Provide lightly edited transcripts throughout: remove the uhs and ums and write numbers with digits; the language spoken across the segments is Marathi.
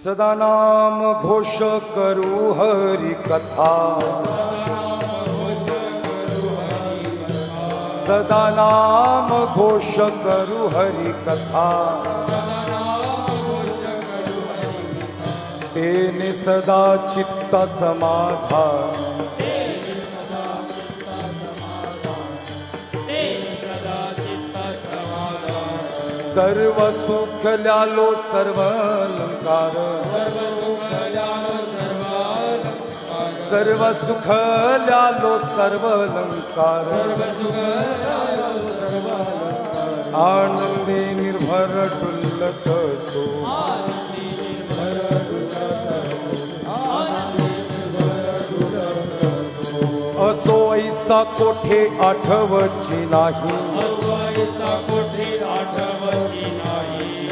सदा नाम घोष करू हरि कथा, सदा नाम घोष करू हरि कथा, तेने सदा चित्त समाधान, सर्व सुख ल्यालो सर्व अलंकार, सर्व सुख ल्यालो सर्व अलंकार, आनंदी निर्भर डुल्लत सो, असो ऐसा कोठे आठवची नाही,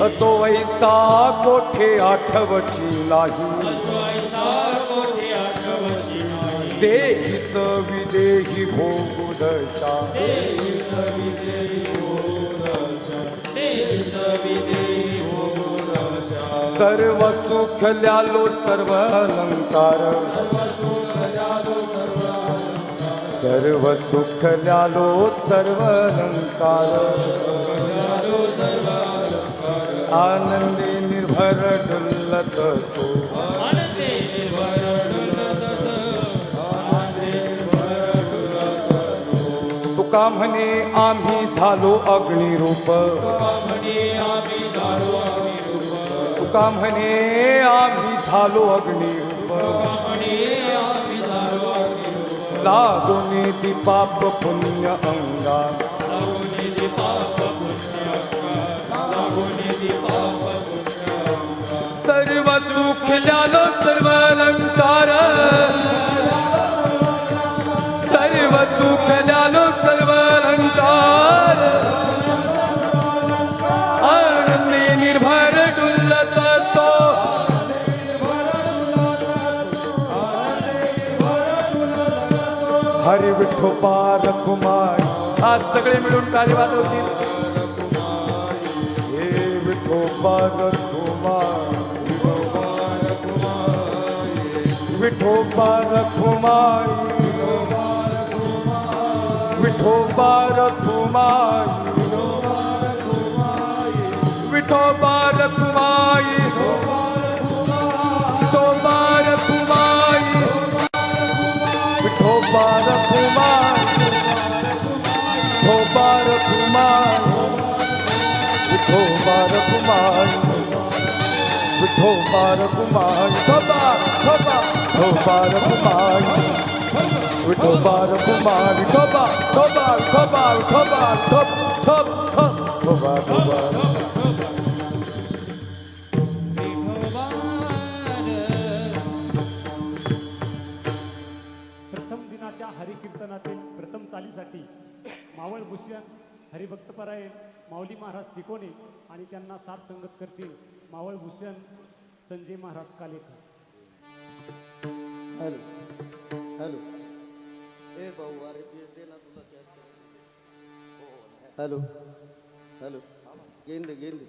असो ऐसा कोठे आठवची नाही, देहित विदेही भोगू दशा, सर्व सुख ल्यालो सर्व अलंकार, सर्व सुख ल्यालो सर्व अलंकार, आनंदी निर्भर डुल्लत सो, तुका म्हणे आम्ही झालो अग्निरूप, तुका म्हणे आम्ही झालो अग्निरूप, लागोने ती पाप पुण्य अंगा, सर्व सुख ल्यालो सर्व अलंकार, सर्व सुख ल्यालो सर्व अलंकार, आनंदी निर्भर डुल्लत सो, हरी विठोबा कुमार, आज सगळे मिळून टाळी वाजवतील. हे विठोबा कुमार, विठोबा कुमार, विठोबा कुमार, विठोबा कुमार, विठोबा कुमार, विठोबा कुमार, विठोबा कुमार, विठोबा कुमार, विठोबा कुमार, विठोबा विठोबा कुमार, विठोबा कुमार, विठोबा विठोबा विठोबा विठोबा विठोबा. प्रथम दिनाच्या हरिकीर्तनातील प्रथम चालीसाठी मावळ भूषण हरिभक्तपरायण माऊली महाराज तिकोणे आणि त्यांना साथ संगत करतील मावळ भूषण संजय महाराज कालेकर. हॅलो हॅलो ए भाऊ अरे दे ना तुला हॅलो हॅलो गेंदे गेंदे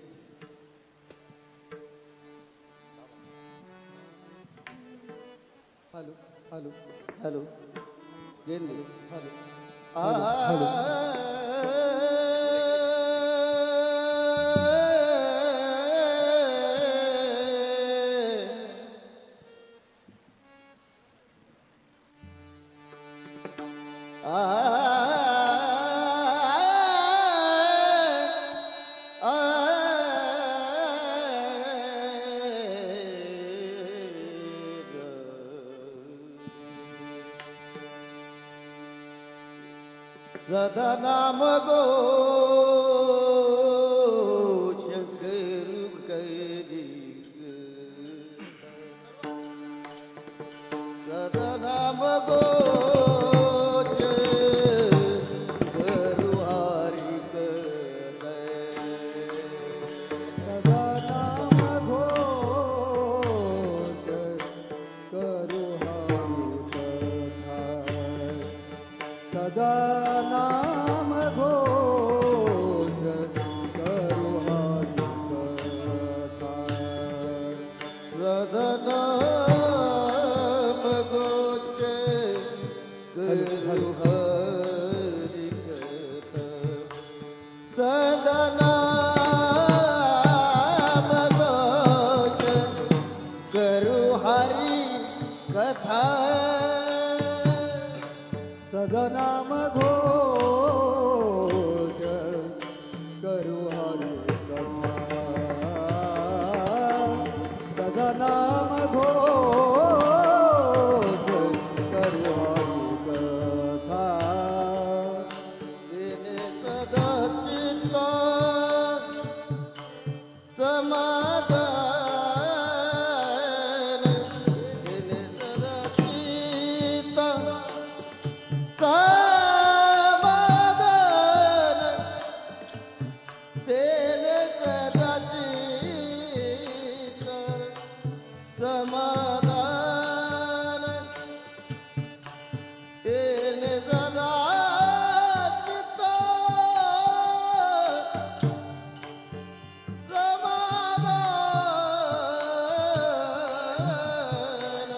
हॅलो हॅलो हॅलो गेंदे हॅलो हॅलो सदा नाम घोष करू करी, सदा नाम घोष करू हरि कथा, सदा नाम घोष करू हरि कथा, सदा नाम घोष करू हरि कथा, सदना गोचे करू हरी कथा सदना गोचे करू हरी कथा सदनाम घोष करू हरी सदनाम घोष करू हरी कथा तिने सदा चित्ता समाधान तिने सदा चित्ता समाधान तिने सदा चित्ता समाधान तिने सदा चित्ता समाधान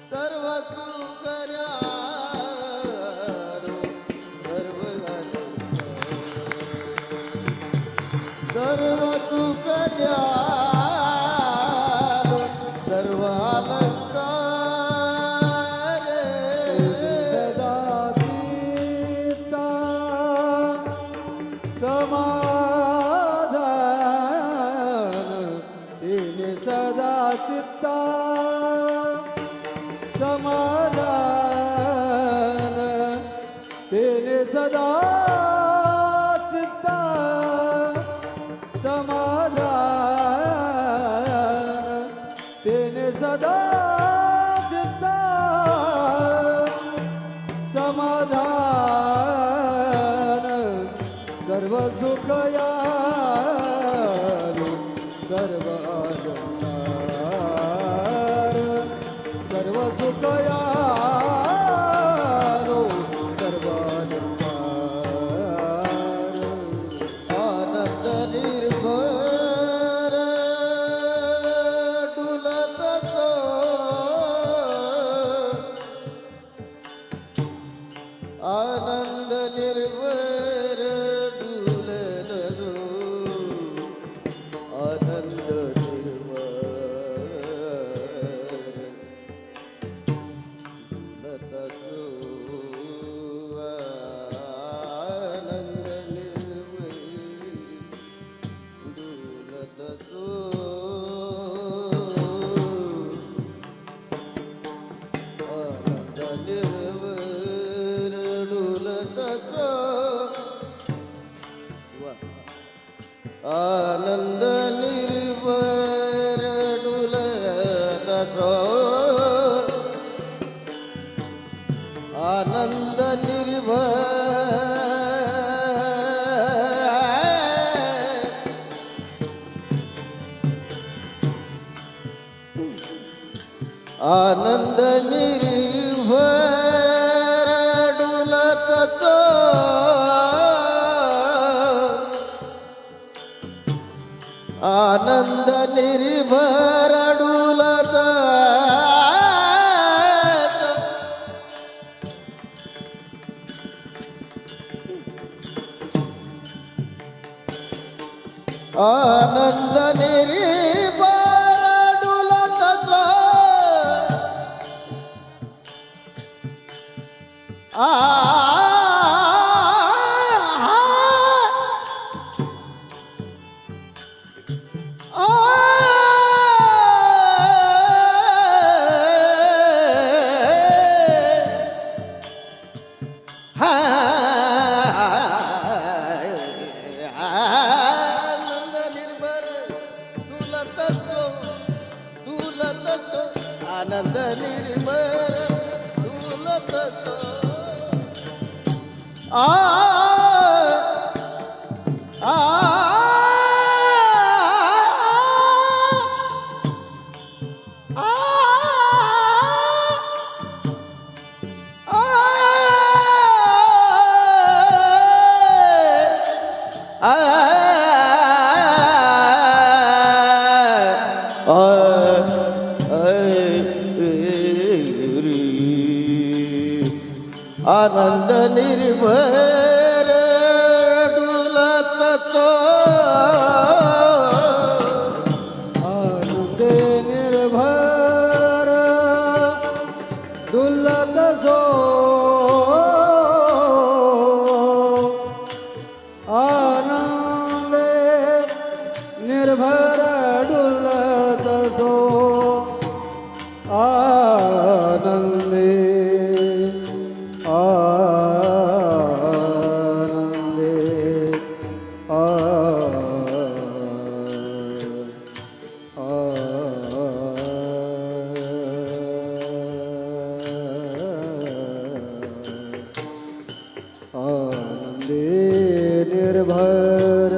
सर्व सुकर्यारो सर्व सुकर्यारो सर्व अलंकार सदा चित्ता समाधान तिने सदा चित्ता समाधान तिने सदा चित्ता समाधान तिने सदा चित्ता समाधान सर्व सुख यारो सर्व अलंकार सर्व सुख यारो सर्व अलंकार आनंद निर्भर डुलत तो आनंद निर्भर डुलत तो आनंद निर्भर डुलत तो आनंद निर्भर डुलत तो आनंद निर्भर डुलत तो आनंद निर्भर डुलत तो आनंद निर्भर आनंद निर्भर डुलत तो आनंद निर्भर डुलत आनंद निर्भर डुलत आनंद निर्भर डुलत आनंद निर्भर डुलत आ आनंद निर्भर डुलत तो आनंद निर्भर डुलत सो आनंद निर्भर डुलत सो आनंदे आनंदे निर्भर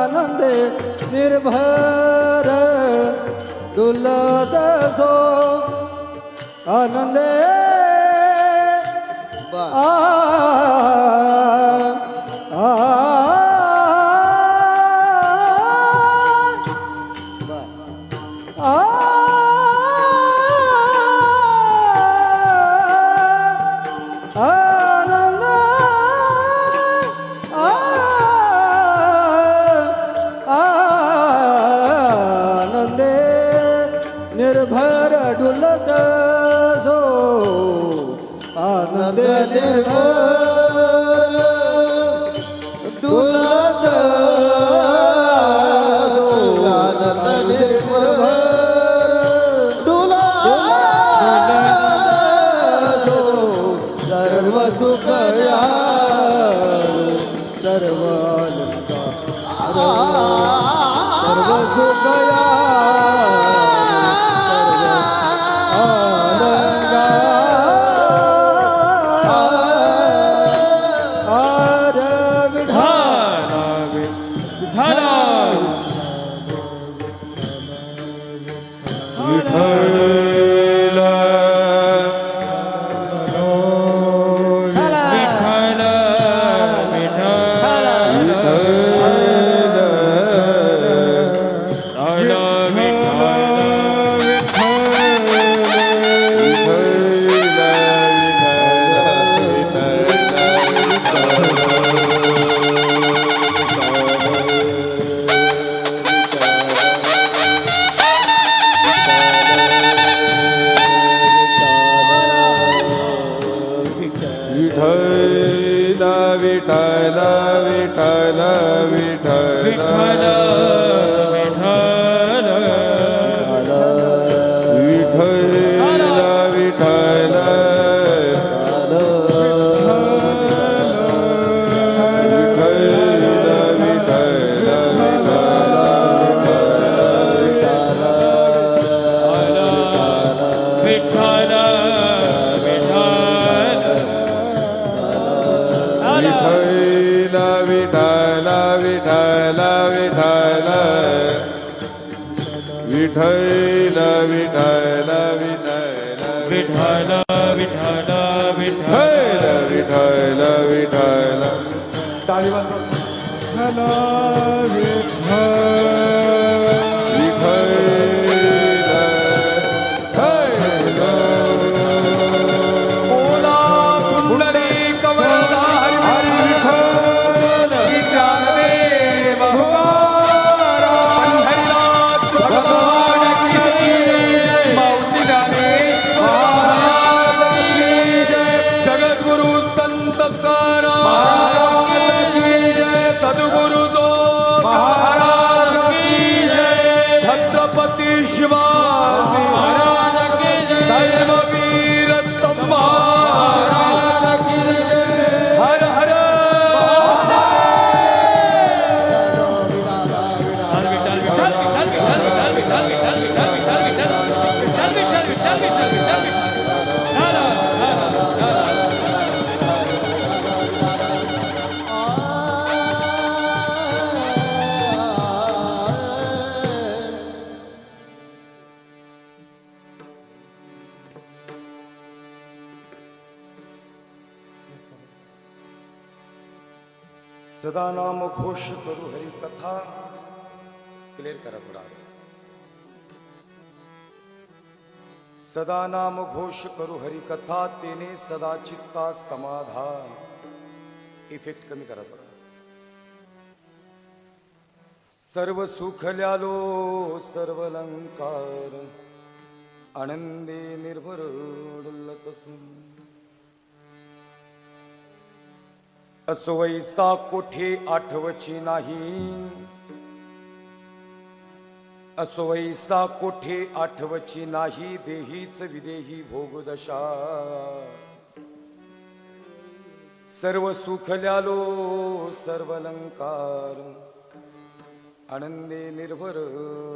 आनंदे निर्भर डुलत सो आनंदे आनंदे निर्भर डुलत सो आनंद निर्भर डुलत आनंद निर्भर डुलत सर्व सुख सर्व सर्व सुख विठ्ठल विठ्ठल विठ्ठल विठ्ठल विठ्ठल विठ्ठल विठ्ठल विठ्ठल विठ्ठल विठ्ठल विठ्ठल विठ्ठल टाळी वाजवा सदा नाम घोष करू हरी कथा. क्लिअर करा थोडा. सदा नाम घोष करू हरी कथा, तेने सदा चित्ता समाधान. इफेक्ट कमी करा थोडा. सर्व सुखल्यालो सर्व अलंकार, आनंदे निर्भर डुलतसू. असो वैसा कोठे आठवची नाही, असो वैसा कोठे आठवची नाही, देहीच विदेही भोगदशा. सर्व सुखल्यालो सर्व अलंकार, आनंदे निर्भर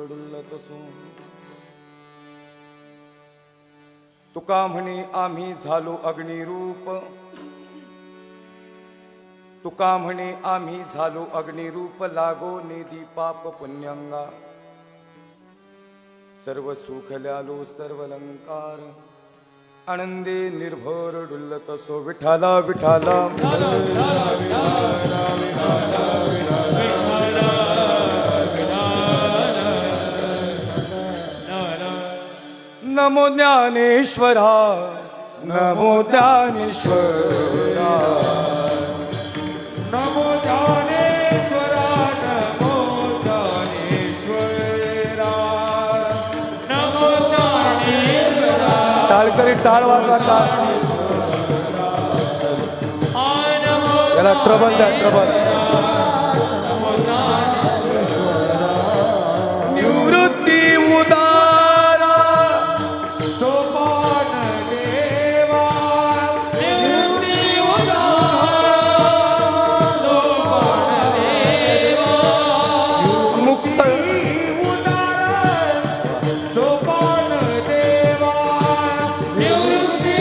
डुलतसू. तुका म्हणे आम्ही झालो अग्निरूप, तुका म्हणे आम्ही झालो अग्निरूप, लागो नेदी पाप पुण्यंगा. सर्व सुखल्यालो सर्व अलंकार, आनंदे निर्भर डुलतसो. विठाला विठाला नमो ज्ञानेश्वरा, नमो ज्ञानेश्वरा, नमो ज्ञानेश्वरा, नमो ज्ञानेश्वरा, नमो ज्ञानेश्वरा. टाळकरी टाळ वाजवा. टाळ याला ट्रबल द्या. ट्रबल. निवृत्ती उदारा सोपान देवा, निवृत्ती उदारा सोपान देवा, मुक्त उदारा सोपान देवा, निवृत्ती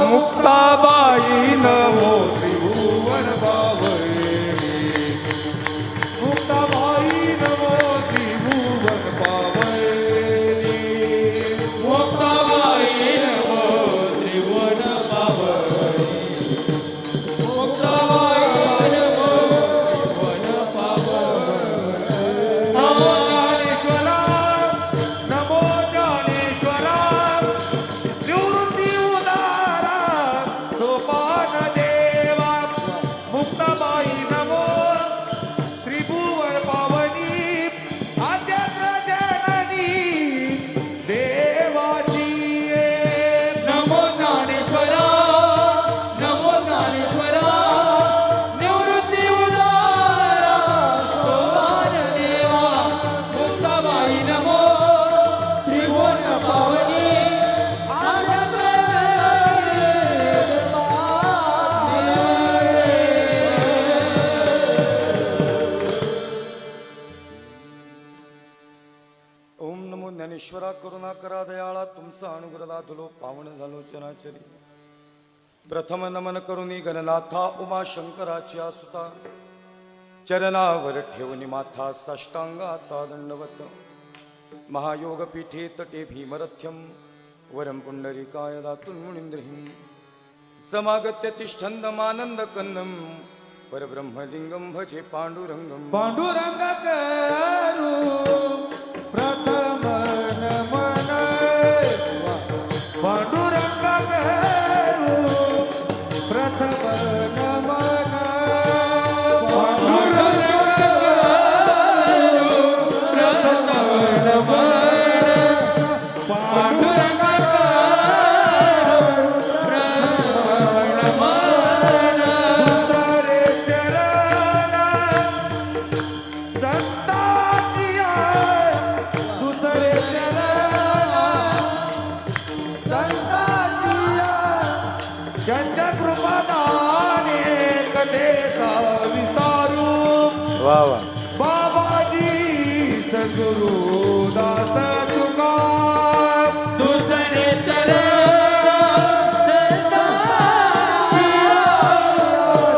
मुक्ताबाई नमो त्रिभुवन पावनी, मुक्ताबाई नमो त्रिभुवन पावनी, मुक्ताबाई नमो त्रिभुवन पावनी, मुक्ताबाई नमो त्रिभुवन पावनी. नमो ज्ञानेश्वरा, नमो ज्ञानेश्वरा, निवृत्ती उदारा सोपान देवा, मुक्ताबाई नमो त्रिभुवन पावनी, आद्यात्र जननी देवाची. नमो ज्ञानेश्वरा, नमो ज्ञानेश्वरा, निवृत्ती उदारा सोपान देवा, मुक्ताबाई नमो त्रिभुवन पावनी, ओम नमो ज्ञानेश्वरा. करुणा करा दयाळा, तुमचा अनुग्रह धुलो पावन झालो चराचरी. प्रथम नमन करुणी गणनाथा, उमाशंकराची आसुता, चरणावर ठेवणी माथा, साष्टांगाता दंडवत. महायोग पीठे तटे भीमरथ्यम, वरम पुंडरीकाय दातुं मुनींद्रहिं. समागत्य तिष्ठन्दमानंद कन्नम, परब्रह्मलिंगम भजे पांडुरंगम. पांडुरंग करू प्रथम नमन, पांडुरंग करू प्रथम नमन, पांडुरंग करू प्रथम नमन, पांडुरंग करू प्रथम नमन. दुसरे चरण संतानिया, दुसरे चरण संतानिया, ज्यांच्या कृपादाने कथेचा विस्तारू. वा वा. बाबाजी सद्गुरु दास तुका, दुसरे चरण संतानिया,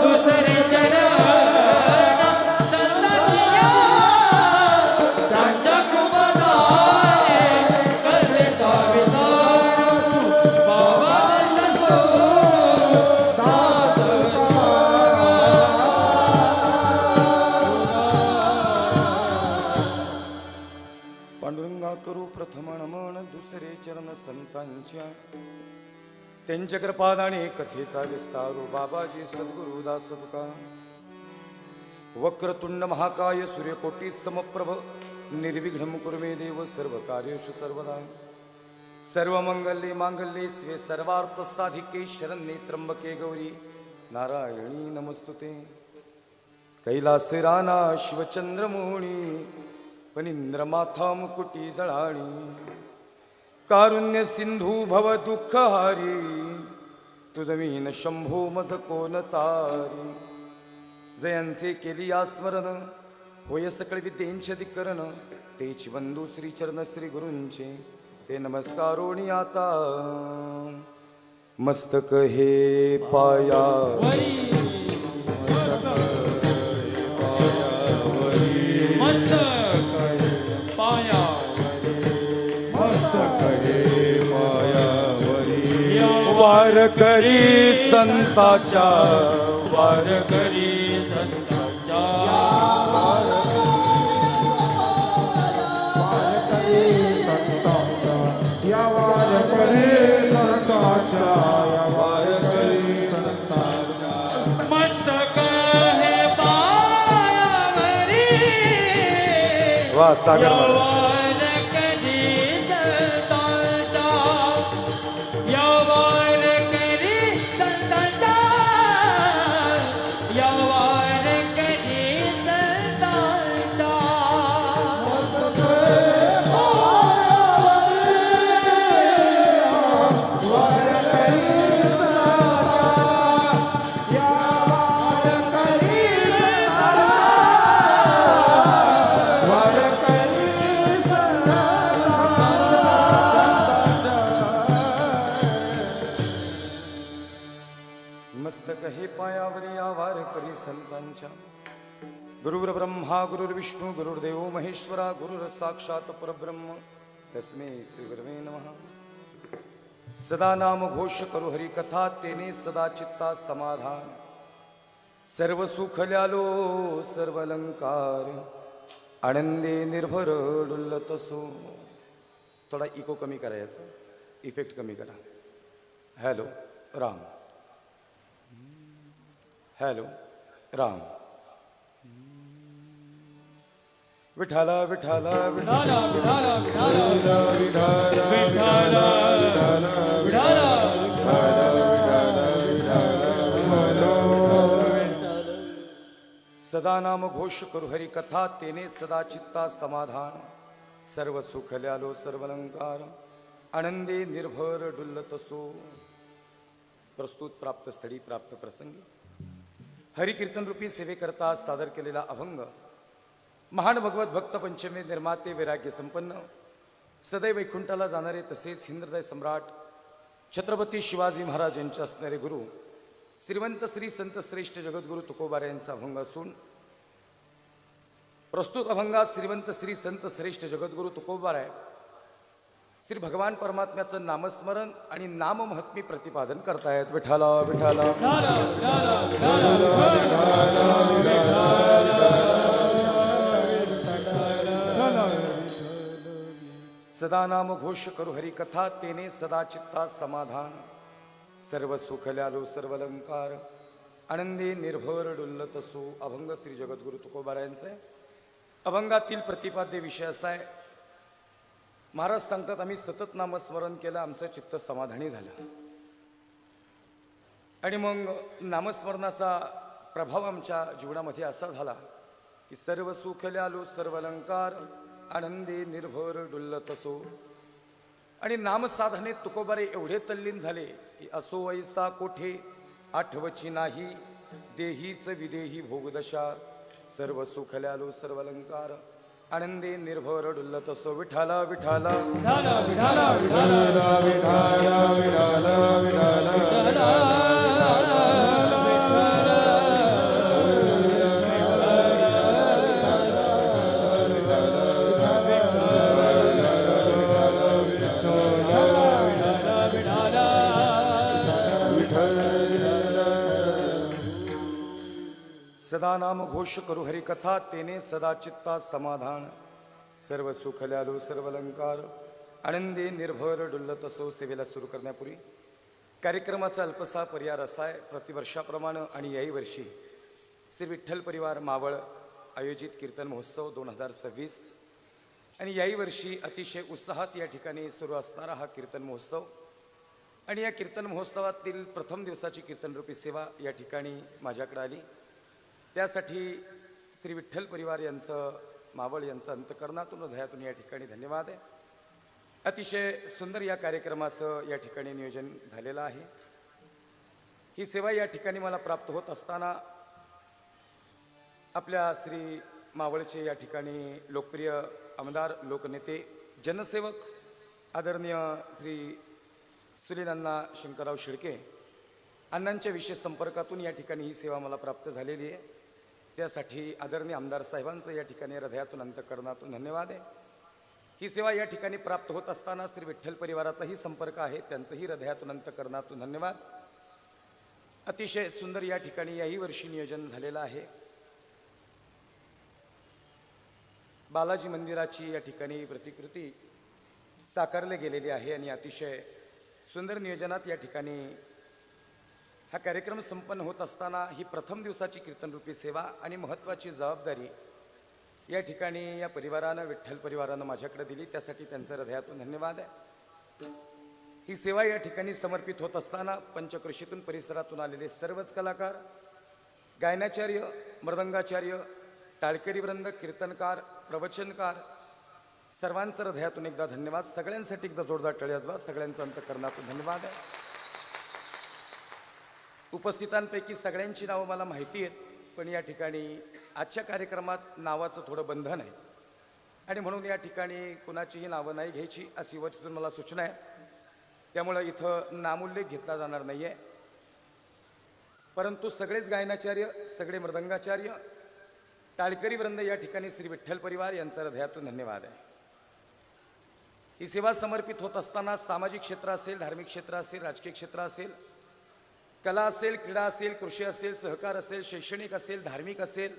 दुसरे चरण संतानिया, त्यांच्या कृपादाने कथेचा विस्तारू. बाबा करू प्रथम नमन दुसरे चरण संतांच्या त्यांच्या कृपादाने कथेचा विस्तारू बाबाजी सद्गुरु दास तुका वक्रतुंड महाकाय सूर्यकोटी समप्रभ निर्विघ्नं कुर्मे देव सर्व कार्येषु सर्वदा सर्वमंगल्ये मांगल्ये स्वे सर्वार्थ साधिके शरण्ये त्र्यंबके गौरी नारायणी नमस्तुते कैलासे राना शिवचंद्रमोहणी फणींद्र माथा मुकुटी जळाणी कारुण्य सिंधू भव दुःखहारी तुझमीन शंभो मज कोण तारी जयांचे केली या स्मरण होय सकळ विद्येंचे धिकरण तेची बंधू श्री चरण श्री गुरूंचे ते नमस्कारोणी आता मस्तक हे पाया वार करी संताच्या वार करी संताच्या या वार करे संताच्या या वार करे संताच्या मस्तक हे पायावरी वा सागर महाराज. यवार कधी संतांचा यवार कधी संतांचा यवार कधी संतांचा मस्तक हे पायावरी आवार करी संतांच्या गुरुर् ब्रह्मा गुरुर्विष्णू गुरुर्देव महेश्वरा गुरुर साक्षात परब्रह्म तस्मै श्री गुरवे नमः सदा नाम घोष करू हरी कथा तेने सदा चित्ता समाधान सर्व सुख ल्यालो सर्व अलंकार आनंदे निर्भर डुल्लत सो थोडा इको कमी करायचं इफेक्ट कमी करा हॅलो राम हॅलो राम विठाला विठाला विठाला सदा नाम घोष करू हरी कथा तेने सदा चित्ता समाधान सर्व सुख ल्यालो सर्व अलंकार आनंदे निर्भर डुल्लत सो प्रस्तुत प्राप्त स्थळी प्राप्त प्रसंगी हरिकीर्तन रूपी सेवेकरता सादर केलेला अभंग महान भगवत भक्त पंचमे निर्माते वैराग्य संपन्न सदैव वैकुंठाला जाणारे तसेच हिंदृदय सम्राट छत्रपती शिवाजी महाराज यांचे असणारे गुरु श्रीमंत श्री संत श्रेष्ठ जगद्गुरु तुकोबार यांचा अभंग असून प्रस्तुत अभंगात श्रीमंत श्री संत श्रेष्ठ जगद्गुरु तुकोबार आहे श्री भगवान परमात्म्याचं नामस्मरण आणि नाम महत्मी प्रतिपादन करतायत विठाला विठाला सदा नाम घोष करू हरी कथा तेने सदा चित्ता समाधान सर्व सुख ल्यालो सर्व अलंकार आनंदी निर्भर डुल्लत सो अभंग श्री जगद्गुरु तुकोबार यांचे अभंगातील प्रतिपाद्य विषय असा आहे महाराज सांगतात आम्ही सतत नामस्मरण केलं आमचं चित्त समाधानी झालं आणि मग नामस्मरणाचा प्रभाव आमच्या जीवनामध्ये असा झाला की सर्व सुख ल्यालो सर्व अलंकार आनंदी निर्भर डुल्लत असो आणि नामसाधनेत तुकोबारे एवढे तल्लीन झाले की असो ऐसा कोठे आठवची नाही देहीच विदेही भोगदशा सर्व सुख ल्यालो सर्व अलंकार आनंदी निर्भर डुल्लत असो विठाला विठाला सदा नाम घोष करू हरी कथा तेने सदा चित्ता समाधान सर्व सुखल्यालो सर्व अलंकार आनंदी निर्भर डुल्लत असो. सेवेला सुरू करण्यापूर्वी कार्यक्रमाचा अल्पसा पर्याय असा आहे. प्रतिवर्षाप्रमाणे आणि याही वर्षी श्री विठ्ठल परिवार मावळ आयोजित कीर्तन महोत्सव 2026 आणि याही वर्षी अतिशय उत्साहात या ठिकाणी सुरू असणारा हा कीर्तन महोत्सव आणि या कीर्तन महोत्सवातील प्रथम दिवसाची कीर्तनरूपी सेवा या ठिकाणी माझ्याकडे आली. त्यासाठी श्री विठ्ठल परिवार यांचं मावळ यांचं अंतकरणातून हृदयातून या ठिकाणी धन्यवाद आहे. अतिशय सुंदर या कार्यक्रमाचं या ठिकाणी नियोजन झालेलं आहे. ही सेवा या ठिकाणी मला प्राप्त होत असताना आपल्या श्री मावळचे या ठिकाणी लोकप्रिय आमदार लोकनेते जनसेवक आदरणीय श्री सुनील अण्णा शंकरराव शेळके अण्णांच्या विशेष संपर्कातून या ठिकाणी ही सेवा मला प्राप्त झालेली आहे. त्यासाठी आदरणीय आमदार साहेबांचं या ठिकाणी हृदयातून अंतकरणातून धन्यवाद आहे. ही सेवा या ठिकाणी प्राप्त होत असताना श्री विठ्ठल परिवाराचाही संपर्क आहे, त्यांचंही हृदयातून अंतकरणातून धन्यवाद. अतिशय सुंदर या ठिकाणी याही वर्षी नियोजन झालेलं आहे. बालाजी मंदिराची या ठिकाणी प्रतिकृती साकारली गेलेली आहे आणि अतिशय सुंदर नियोजनात या ठिकाणी हा कार्यक्रम संपन्न होत असताना ही प्रथम दिवसाची कीर्तनरूपी सेवा आणि महत्त्वाची जबाबदारी या ठिकाणी या परिवारानं विठ्ठल परिवारानं माझ्याकडे दिली. त्यासाठी त्यांचं हृदयातून धन्यवाद आहे. ही सेवा या ठिकाणी समर्पित होत असताना पंचकृषीतून परिसरातून आलेले सर्वच कलाकार, गायनाचार्य, मृदंगाचार्य, टाळकरी वृंद, कीर्तनकार, प्रवचनकार सर्वांचं हृदयातून एकदा धन्यवाद. सगळ्यांसाठी एकदा जोरदार टाळ्या. सगळ्यांचं अंतकरणातून धन्यवाद आहे. उपस्थितांपैकी सगळ्यांची नावं मला माहिती आहेत, पण या ठिकाणी आजच्या कार्यक्रमात नावाचं थोडं बंधन आहे आणि म्हणून या ठिकाणी कुणाचीही नावं नाही घ्यायची अशी वरतून मला सूचना आहे. त्यामुळं इथं नामोल्लेख घेतला जाणार नाही आहे. परंतु सगळेच गायनाचार्य, सगळे मृदंगाचार्य, टाळकरी वृंद या ठिकाणी श्री विठ्ठल परिवार यांचं हृदयातून धन्यवाद आहे. ही सेवा समर्पित होत असताना सामाजिक क्षेत्र असेल, धार्मिक क्षेत्र असेल, राजकीय क्षेत्र असेल, कला असेल, क्रीडा असेल, कृषी असेल, सहकार असेल, शैक्षणिक असेल, धार्मिक असेल,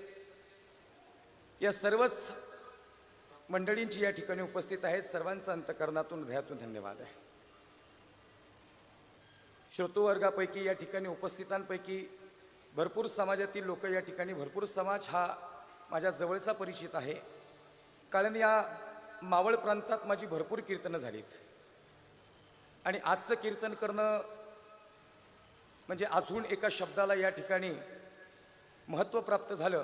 या सर्वच मंडळींची या ठिकाणी उपस्थित आहेत. सर्वांचं अंतकरणातून हृदयातून धन्यवाद आहे. श्रोतृवर्गापैकी या ठिकाणी उपस्थितांपैकी भरपूर समाजातील लोक या ठिकाणी, भरपूर समाज हा माझ्या जवळचा परिचित आहे, कारण या मावळ प्रांतात माझी भरपूर कीर्तनं झालीत आणि आजचं कीर्तन करणं म्हणजे अजून एका शब्दाला या ठिकाणी महत्त्व प्राप्त झालं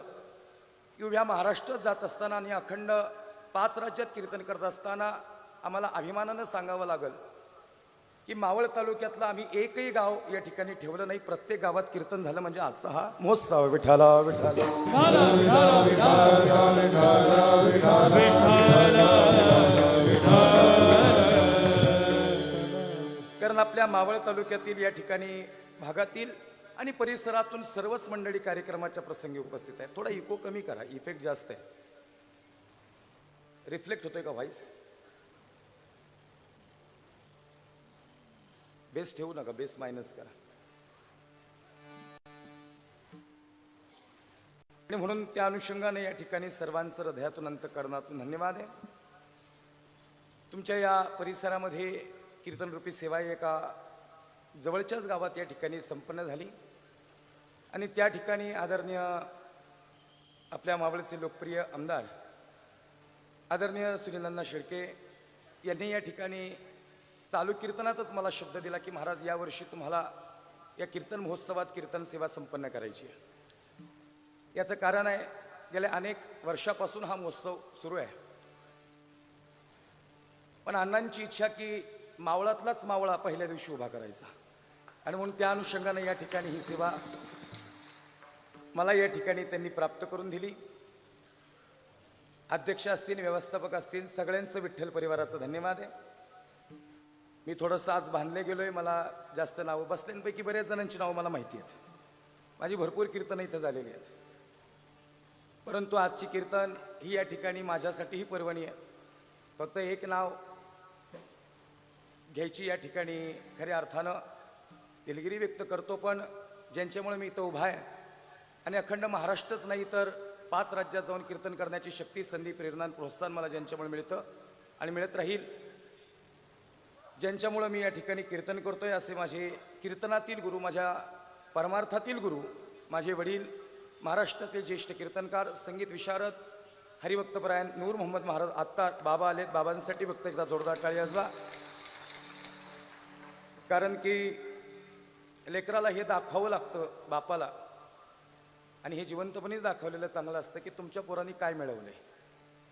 की उभ्या महाराष्ट्रात जात असताना आणि अखंड 5 राज्यात कीर्तन करत असताना आम्हाला अभिमानानं सांगावं लागल की मावळ तालुक्यातलं आम्ही एकही गाव या ठिकाणी ठेवलं नाही. प्रत्येक गावात कीर्तन झालं म्हणजे आजचा हा महोत्सव. विठाला विठाला कारण आपल्या मावळ तालुक्यातील या ठिकाणी भागातील आणि परिसरातून सर्वच मंडळी कार्यक्रमाच्या प्रसंगी उपस्थित आहे. थोडा इको कमी करा, इफेक्ट जास्त आहे. रिफ्लेक्ट होतोय का व्हॉइस? बेस ठेवू नका, बेस मायनस करा. आणि म्हणून त्या अनुषंगाने या ठिकाणी सर्वांचं हृदयातून अंतकरणातून धन्यवाद आहे. तुमच्या या परिसरामध्ये कीर्तनरूपी सेवा एका जवळच्याच गावात या ठिकाणी संपन्न झाली आणि त्या ठिकाणी आदरणीय आपल्या मावळचे लोकप्रिय आमदार आदरणीय सुनील अण्णा शेळके यांनी या ठिकाणी चालू कीर्तनातच मला शब्द दिला की महाराज यावर्षी तुम्हाला या कीर्तन महोत्सवात कीर्तन सेवा संपन्न करायची आहे. याचं कारण आहे, गेल्या अनेक वर्षापासून हा महोत्सव सुरू आहे, पण अण्णांची इच्छा की मावळातलाच मावळा पहिल्या दिवशी उभा करायचा आणि म्हणून त्या अनुषंगाने या ठिकाणी ही सेवा मला या ठिकाणी त्यांनी प्राप्त करून दिली. अध्यक्ष असतील, व्यवस्थापक असतील, सगळ्यांचं विठ्ठल परिवाराचं धन्यवाद आहे. मी थोडंसं आज बांधले गेलोय, मला जास्त नावं बसल्यांपैकी बऱ्याच जणांची नावं मला माहिती आहेत. माझी भरपूर कीर्तनं इथं झालेली आहेत, परंतु आजची कीर्तन ही या ठिकाणी माझ्यासाठीही पर्वणी आहे. फक्त एक नाव घ्यायची या ठिकाणी खऱ्या अर्थानं दिलगिरी व्यक्त करतो, पण ज्यांच्यामुळे मी इथं उभा आहे आणि अखंड महाराष्ट्रच नाही तर 5 राज्यात जाऊन कीर्तन करण्याची शक्ती, संधी, प्रेरणा आणि प्रोत्साहन मला ज्यांच्यामुळे मिळतं आणि मिळत राहील, ज्यांच्यामुळं मी या ठिकाणी कीर्तन करतोय, असे माझे कीर्तनातील गुरु, माझ्या परमार्थातील गुरु, माझे वडील, महाराष्ट्रातील ज्येष्ठ कीर्तनकार, संगीत विशारद, हरिभक्तपरायण नूर मोहम्मद महाराज. आत्ता बाबा आलेत, बाबांसाठी फक्त एकदा जोरदार टाळी वाजवा. कारण की लेकराला हे दाखवावं लागतं बापाला, आणि हे जिवंतपणे दाखवलेलं चांगलं असतं की तुमच्या पोरांनी काय मिळवलंय,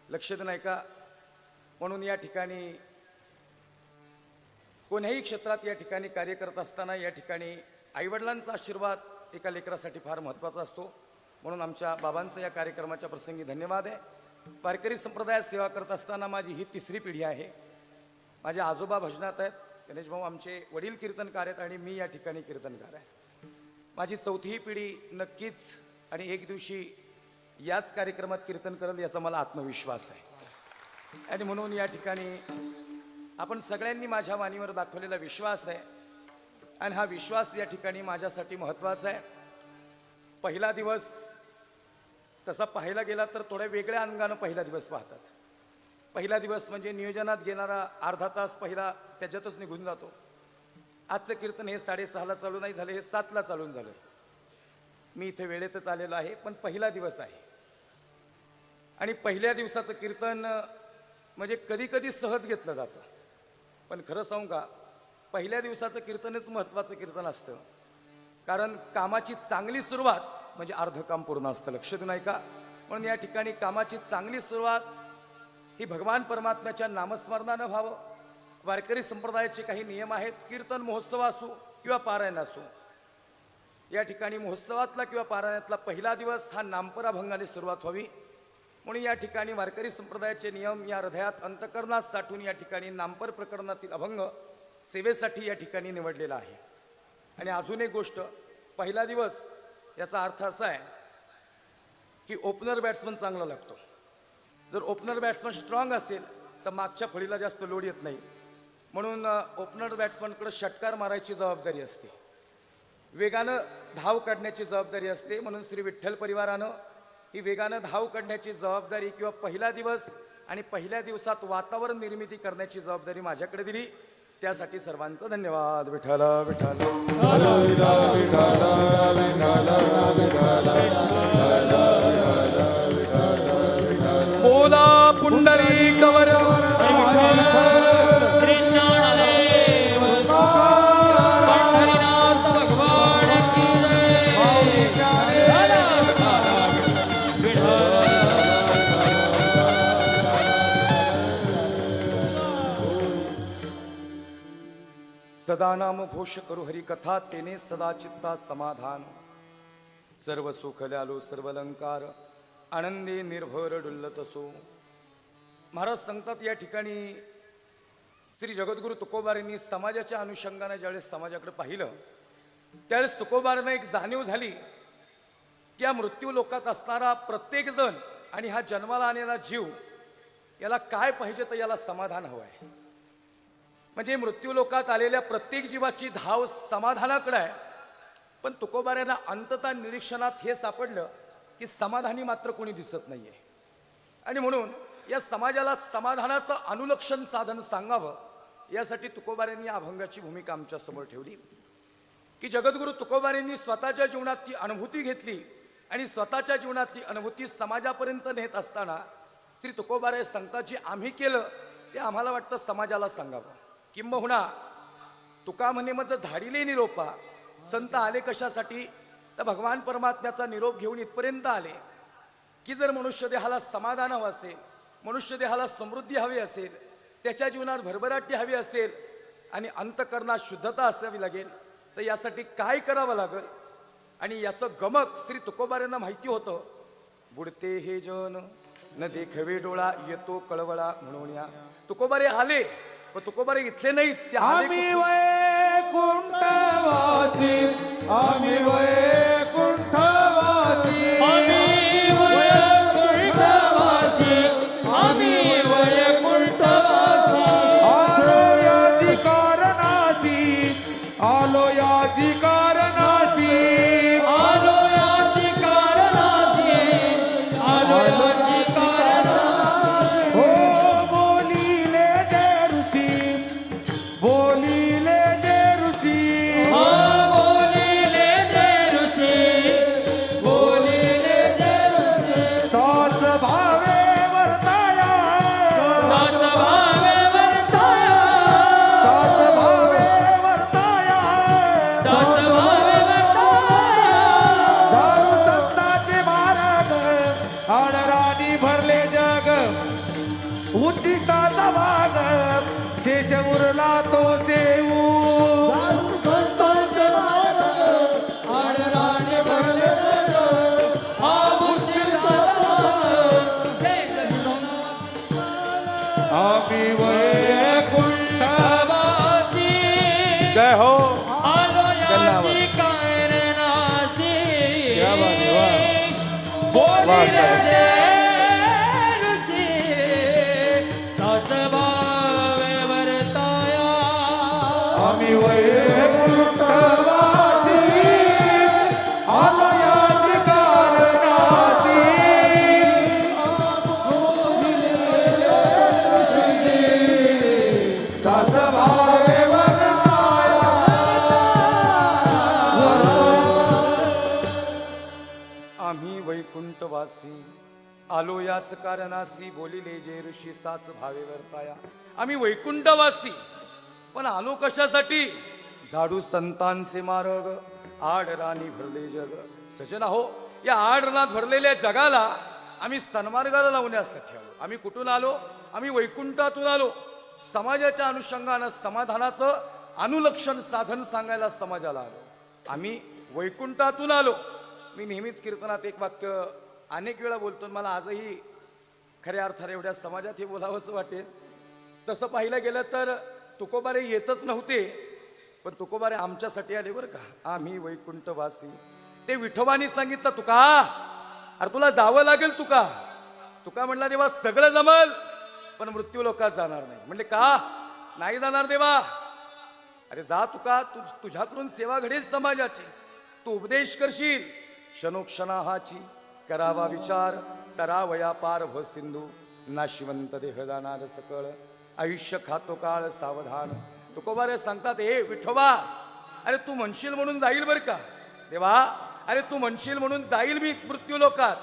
लक्षात नाही का. म्हणून या ठिकाणी कोण्याही क्षेत्रात या ठिकाणी कार्य करत असताना या ठिकाणी आईवडिलांचा आशीर्वाद एका लेकरासाठी फार महत्त्वाचा असतो. म्हणून आमच्या बाबांचं या कार्यक्रमाच्या प्रसंगी धन्यवाद आहे. वारकरी संप्रदायात सेवा करत असताना माझी ही 3री पिढी आहे. माझे आजोबा भजनात आहेत, गणेश भाऊ आमचे वडील कीर्तनकार आहेत आणि मी या ठिकाणी कीर्तनकार आहे. माझी 4थी पिढी नक्कीच आणि एक दिवशी याच कार्यक्रमात कीर्तन करेल याचा मला आत्मविश्वास आहे. आणि म्हणून या ठिकाणी आपण सगळ्यांनी माझ्या वाणीवर दाखवलेला विश्वास आहे आणि हा विश्वास या ठिकाणी माझ्यासाठी महत्त्वाचा आहे. पहिला दिवस तसा पाहायला गेला तर थोड्या वेगळ्या अंगानं पहिला दिवस पाहतात. पहिला दिवस म्हणजे नियोजनात घेणारा अर्धा तास पहिला त्याच्यातच निघून जातो. आजचं कीर्तन हे 6:30ला चालू नाही झालं, हे 7ला चालून झालं. मी इथे वेळेतच आलेलो आहे, पण पहिला दिवस आहे आणि पहिल्या दिवसाचं कीर्तन म्हणजे कधी कधी सहज घेतलं जातं, पण खरं सांगू का, पहिल्या दिवसाचं कीर्तनच महत्त्वाचं कीर्तन असतं. कारण कामाची चांगली सुरुवात म्हणजे अर्ध काम पूर्ण असतं, लक्षात नाही का. म्हणून या ठिकाणी कामाची चांगली सुरुवात ही भगवान परमात्म्याच्या नामस्मरणानं व्हावं. वारकरी संप्रदायाचे काही नियम आहेत. कीर्तन महोत्सव असो किंवा पारायण असो, या ठिकाणी महोत्सवातला किंवा पारायणातला पहिला दिवस हा नामपराभंगाने सुरुवात व्हावी. म्हणून या ठिकाणी वारकरी संप्रदायाचे नियम या हृदयात अंतकरणात साठून या ठिकाणी नामपर प्रकरणातील अभंग सेवेसाठी या ठिकाणी निवडलेला आहे. आणि अजून एक गोष्ट, पहिला दिवस याचा अर्थ असा आहे की ओपनर बॅट्समन चांगला लागतो. जर ओपनर बॅट्समन स्ट्रॉंग असेल तर मागच्या फळीला जास्त लोड येत नाही. म्हणून ओपनर बॅट्समनकडे षटकार मारायची जबाबदारी असते, वेगानं धाव काढण्याची जबाबदारी असते. म्हणून श्री विठ्ठल परिवारानं ही वेगानं धाव काढण्याची जबाबदारी किंवा पहिला दिवस आणि पहिल्या दिवसात वातावरण निर्मिती करण्याची जबाबदारी माझ्याकडे दिली. त्यासाठी सर्वांचं धन्यवाद. विठ्ठल विठ्ठल बोला पुंडलिक वर सदा नाम घोष करू हरी कथा, तेने सदा चित्ता समाधान. सर्व सुख ल्यालो सर्व अलंकार, आनंदी निर्भर डुल्लत असो. महाराज सांगतात या ठिकाणी श्री जगद्गुरु तुकोबारांनी समाजाच्या अनुषंगाने ज्यावेळेस समाजाकडे पाहिलं त्यावेळेस तुकोबारांना एक जाणीव झाली की या मृत्यू लोकात असणारा प्रत्येक जण आणि हा जन्माला आलेला जीव याला काय पाहिजे तर याला समाधान हवं आहे. म्हणजे मृत्यू लोकात आलेल्या प्रत्येक जीवाची धाव समाधानाकडे आहे. पण तुकोबारांना अंततः निरीक्षणात हे सापडलं की समाधानी मात्र कोणी दिसत नाहीये. आणि म्हणून या समाजाला समाधानाचं अनुलक्षण साधन सांगावं यासाठी तुकोबारांनी अभंगाची भूमिका आमच्या समोर ठेवली की जगद्गुरु तुकोबारांनी स्वतःच्या जीवनात ती अनुभूती घेतली आणि स्वतःच्या जीवनातली अनुभूती समाजापर्यंत नेत असताना श्री तुकोबाराय सांगतात जे आम्ही केलं ते आम्हाला वाटतं समाजाला सांगावं. किंबहुना तुका म्हणे मग धाडिले निरोपा, संत आले कशासाठी तर भगवान परमात्म्याचा निरोप घेऊन इथपर्यंत आले की जर मनुष्य देहाला समाधान हवं असेल, मनुष्य देहाला समृद्धी हवी असेल, त्याच्या जीवनात भरभराटी हवी असेल आणि अंतकरणात शुद्धता असावी लागेल तर यासाठी काय करावं लागेल. आणि याचं गमक श्री तुकोबारांना माहिती होतं. बुडते हे जन न देखवे डोळा, येतो कळवळा म्हणून या. तुकोबारे आले पण तुकोबारे इथले नाहीत, ते आम्ही वैकुंठवासी, आम्ही वैकुंठवासी, आम्ही वैकुंठवासी, आम्ही वैकुंठवासी. आलो याची कारणासी, आलो याची कारणासी, आलो याची कारणासी, उचिताचा वाग शेष उरला तो देऊ संतांचे मार्ग आडराने भरले जग. हा बुद्धिचा मार्ग. आम्ही वैकुंठ वासी जय हो आलो धन्यवाद. याची कारणासी. क्या बात आहे, वाह. बोली वाह, रे साहेब. ऋषी, दासभावे वर्ताया. आम्ही वैकुंठ वासी आलो याची कारणासी दासभावे वर्ताया. आम्ही वैकुंठवासी आलो याच कारणासी बोलिले जे ऋषी साच भावे वर्ताया. आम्ही वैकुंठवासी पण आलो कशासाठी? झाडू संतांचे मार्ग आडराणी भरले जग. सजना हो, या आडरानात भरलेल्या जगाला आम्ही सन्मार्गाला लावण्यासाठी आलो. आम्ही कुठून आलो? आम्ही वैकुंठातून आलो. समाजाच्या अनुषंगानं समाधानाचं अनुलक्षण साधन सांगायला समाजाला आलो. आम्ही वैकुंठातून आलो. मी नेहमीच कीर्तनात एक वाक्य अनेक वेळा बोलतो आणि मला आजही खऱ्या अर्थाने एवढ्या समाजात हे बोलावंसं वाटेल. तसं पाहिलं गेलं तर तुकोबारे येतच नव्हते, पण तुकोबारे आमच्यासाठी आले बरं का. आम्ही वैकुंठवासी. ते विठोबानी सांगितलं, तुका अरे तुला जावं लागेल. तुका म्हणला, देवा सगळं जमल पण मृत्यू लोकात जाणार नाही. म्हणले का नाही जाणार देवा? अरे जा तुका, तुझ्याकडून सेवा घडेल समाजाची. तू उपदेश करशील क्षणोक्षणाहाची. करावा विचार करावया पार भ सिंधू. नाशिवंत देह जाणार सकळ. आयुष्य खातो काळ सावधान. तुकोबारे सांगतात, ए विठोबा, अरे तू म्हणशील म्हणून जाईल बर का देवा. अरे तू म्हणशील म्हणून जाईल मी मृत्यू लोकात.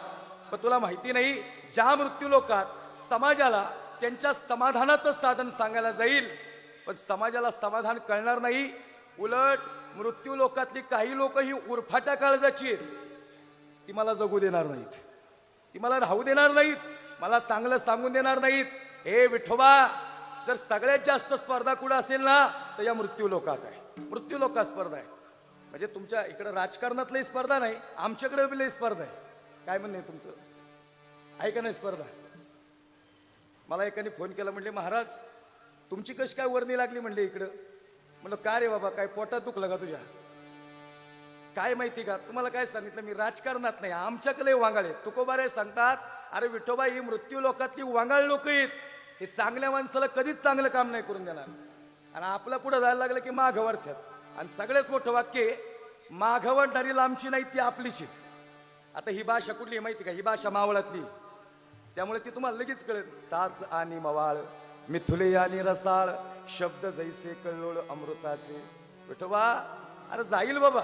पण तुला माहिती नाही, ज्या मृत्यू लोकात समाजाला त्यांच्या समाधानाचं साधन सांगायला जाईल, पण समाजाला समाधान कळणार नाही. उलट मृत्यू लोकातली काही लोक ही उरफाट्या काळजाची आहेत. ती मला जगू देणार नाहीत, ती मला राहू देणार नाहीत, मला चांगलं सांगून देणार नाहीत. हे विठोबा, जर सगळ्यात जास्त स्पर्धा कुठं असेल ना तर या मृत्यू लोकात आहे. मृत्यू लोकात स्पर्धा आहे. म्हणजे तुमच्या इकडे राजकारणातली स्पर्धा नाही, आमच्याकडे बी लई स्पर्धा आहे. काय म्हणणे तुमचं? आहे का नाही स्पर्धा? मला एकाने फोन केला, म्हणले महाराज तुमची कशी काय वर्णी लागली म्हणले इकडं. म्हणलं का रे बाबा, काय पोटात दुखलं का तुझ्या? काय माहिती का, तुम्हाला काय सांगितलं मी, राजकारणात नाही, आमच्याकडे वांगाळ आहेत. तुकोबारे सांगतात, अरे विठोबा ही मृत्यू लोकातली वांगाळ लोक आहेत. हे चांगल्या माणसाला कधीच चांगलं काम नाही करून देणार. आणि आपलं पुढे जायला लागलं की माघवर ठेव. आणि सगळ्यात मोठं वाक्य, माघवर धरी लांबची नाही ती आपलीच. आता ही भाषा कुठली माहिती का? ही भाषा मावळातली, त्यामुळे ती तुम्हाला लगेच कळेल. साच आणि मवाळ मिथुले आणि रसाळ शब्द जैसे कल्लोळ अमृताचे. विठोबा अरे जाईल बाबा.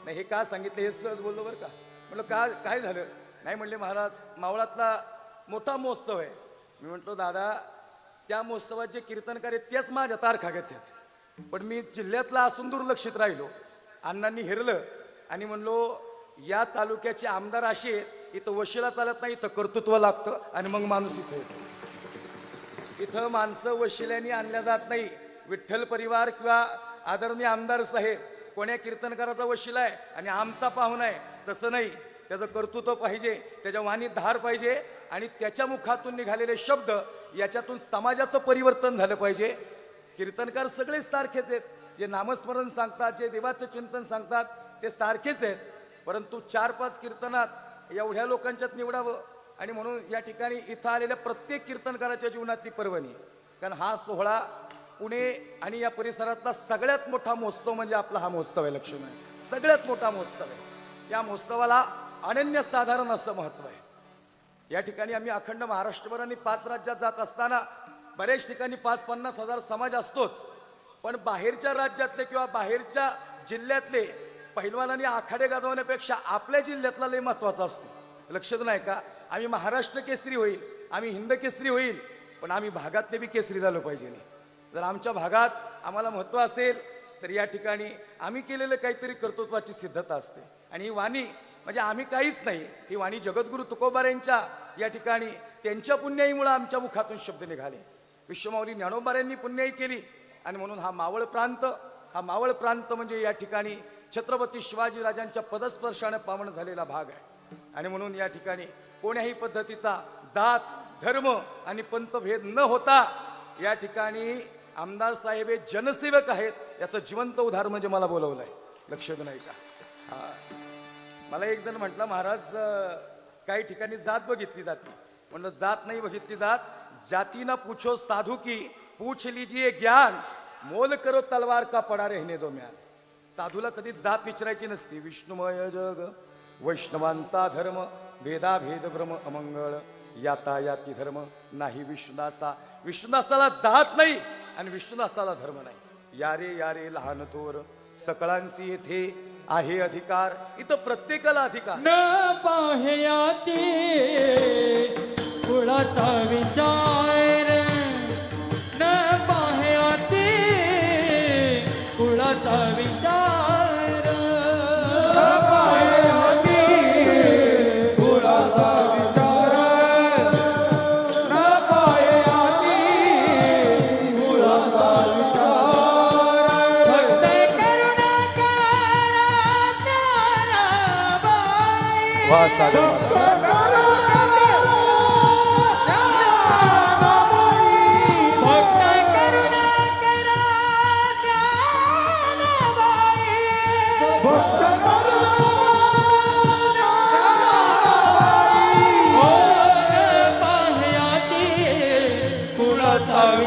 नाही हे का सांगितलं हे सहज बोललो बरं का. म्हटलं काय झालं? नाही म्हणले महाराज मावळातला मोठा महोत्सव आहे. मी म्हटलो दादा त्या महोत्सवाचे कीर्तनकार आहेत तेच माझ्या तारखा घेतात, पण मी जिल्ह्यातला असून दुर्लक्षित राहिलो. अण्णांनी हेरलं आणि म्हणलो या तालुक्याचे आमदार असे आहेत, इथं वशिला चालत नाही, इथं कर्तृत्व लागतं आणि मग माणूस इथं येतो. इथं माणसं वशिल्याने आणल्या जात नाही. विठ्ठल परिवार किंवा आदरणीय आमदार साहेब कोण्या कीर्तनकाराचा वशिला आहे आणि आमचा पाहुणा आहे तसं नाही. त्याचं कर्तृत्व पाहिजे, त्याच्या वाणीत धार पाहिजे आणि त्याच्या मुखातून निघालेले शब्द याच्यातून समाजाचं परिवर्तन झालं पाहिजे. कीर्तनकार सगळेच सारखेच आहेत. जे नामस्मरण सांगतात, जे देवाचं चिंतन सांगतात ते सारखेच आहेत. परंतु 4-5 कीर्तनात एवढ्या लोकांच्यात निवडावं. आणि म्हणून या ठिकाणी इथं आलेल्या प्रत्येक कीर्तनकाराच्या जीवनातली पर्वणी. कारण हा सोहळा पुणे आणि या परिसरातला सगळ्यात मोठा महोत्सव म्हणजे आपला हा महोत्सव आहे. लक्ष्मी आहे सगळ्यात मोठा महोत्सव आहे. या महोत्सवाला अनन्यसाधारण असं महत्व आहे. या ठिकाणी आम्ही अखंड महाराष्ट्रभर आणि 5 राज्यात जात असताना बऱ्याच ठिकाणी 5-50 हजार समाज असतोच. पण बाहेरच्या राज्यातले किंवा बाहेरच्या जिल्ह्यातले पहिलवानांनी आखाडे गाजवण्यापेक्षा आपल्या जिल्ह्यातला लय महत्वाचा असतो. लक्षात नाही का? आम्ही महाराष्ट्र केसरी होईल, आम्ही हिंद केसरी होईल, पण आम्ही भागातले बी केसरी झालो पाहिजे. जर आमच्या भागात आम्हाला महत्व असेल तर या ठिकाणी आम्ही केलेलं काहीतरी कर्तृत्वाची सिद्धता असते. आणि ही वाणी म्हणजे आम्ही काहीच नाही, ही वाणी जगद्गुरु तुकोबारायांच्या या ठिकाणी त्यांच्या पुण्याईमुळे आमच्या मुखातून शब्द निघाले. विश्वमाऊली ज्ञानोबाऱ्यांनी पुण्याई केली आणि म्हणून हा मावळ प्रांत म्हणजे या ठिकाणी छत्रपती शिवाजीराजांच्या पदस्पर्शाने पावन झालेला भाग आहे. आणि म्हणून या ठिकाणी कोण्याही पद्धतीचा जात धर्म आणि पंथभेद न होता या ठिकाणी आमदार साहेब हे जनसेवक आहेत याचं जिवंत उदाहरण म्हणजे मला बोलवलंय. लक्ष देऊ नाही का? हा. मला एक जण म्हटलं, महाराज काही ठिकाणी जात बघितली जाते. म्हणलं जात नाही बघितली जात, जाती ना पूछो साधू की पूछ लीजिए ज्ञान, मोल करो तलवार का पडा रहने दो म्यान. साधूला कधी जात विचारायची नसती. विष्णुमय जग वैष्णवांचा धर्म, भेदाभेद भ्रम अमंगळ, याता याती धर्म नाही विष्णुदासा. विष्णुदासाला जात नाही आणि विष्णुदासाला धर्म नाही. यारे यारे लहान थोर सकळांची येथे आहे अधिकार. इथं प्रत्येकाला अधिकार. न पाहयाती कुळाचा विचार, न पाहयाती कुळाचा विचार. वा साधू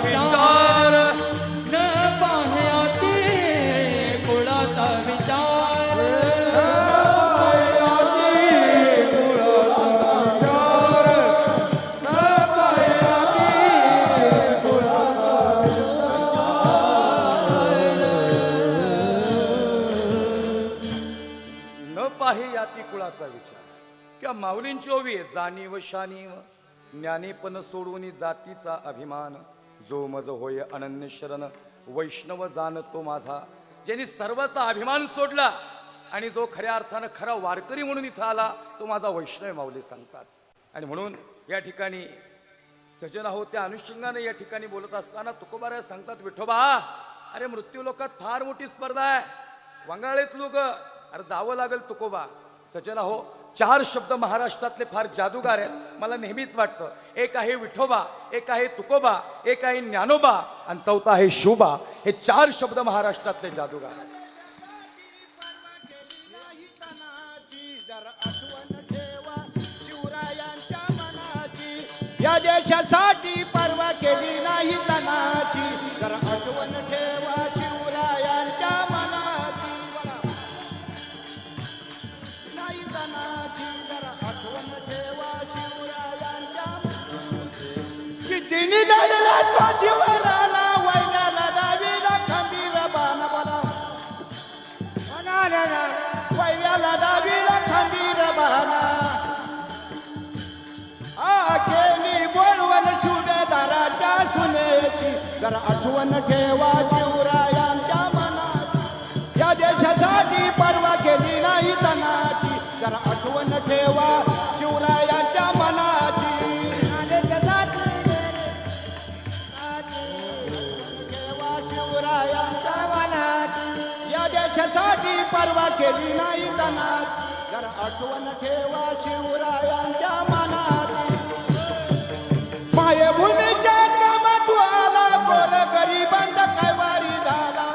विचार, न पाहयाती कुळाचा विचार. न पाहे याती कुळाचा विचार. किंवा माऊलींची ओवी आहे, जाणीव शानीव ज्ञानीपण सोडून जातीचा अभिमान, जो मज होय अनन्य शरण वैष्णव जाणतो माझा. ज्यांनी सर्वाचा अभिमान सोडला आणि जो खऱ्या अर्थानं खरा वारकरी म्हणून इथं आला तो माझा वैष्णव माऊली सांगतात. आणि म्हणून या ठिकाणी सजन आहोत त्या अनुषंगाने या ठिकाणी बोलत असताना तुकोबाराय सांगतात, विठोबा अरे मृत्यू लोकात फार मोठी स्पर्धा आहे. वंगाळीत लोक अरे जावं लागेल तुकोबा. सजन आहो, 4 शब्द महाराष्ट्रातले फार जादूगार आहेत. मला नेहमीच वाटतं, एक आहे विठोबा, एक आहे तुकोबा, एक आहे ज्ञानोबा आणि चौथा आहे शिवबा. हे 4 शब्द महाराष्ट्रातले जादूगार आहेत. या देशासाठी परवा केली नाही तनाची, जर आठवण ठेवा शिवरायांच्या मनाची. नाही तनाची, जर आठवण ठेवा शिवरायांच्या. किती निधडला तो जीवनाला, वैराला दावीला खंबीर बाण बना. वैराला दावीला खंबीर बाणा. केली बोलवण सुभेदाराच्या सुनेची, जर आठवण ठेवा शिवरायांच्या मनाची. या देशासाठी परवा केली नाही तनाची, जर आठवण ठेवा शिवरायांच्या मनाची. ठेवा शिवरायांच्या मनाची. या देशासाठी परवा केली नाही तनाची, जर आठवण ठेवा शिवरायांच्या मनाची. मायभूमीच्या कामातवाला गोर गरिबांचा कैवारी झाला.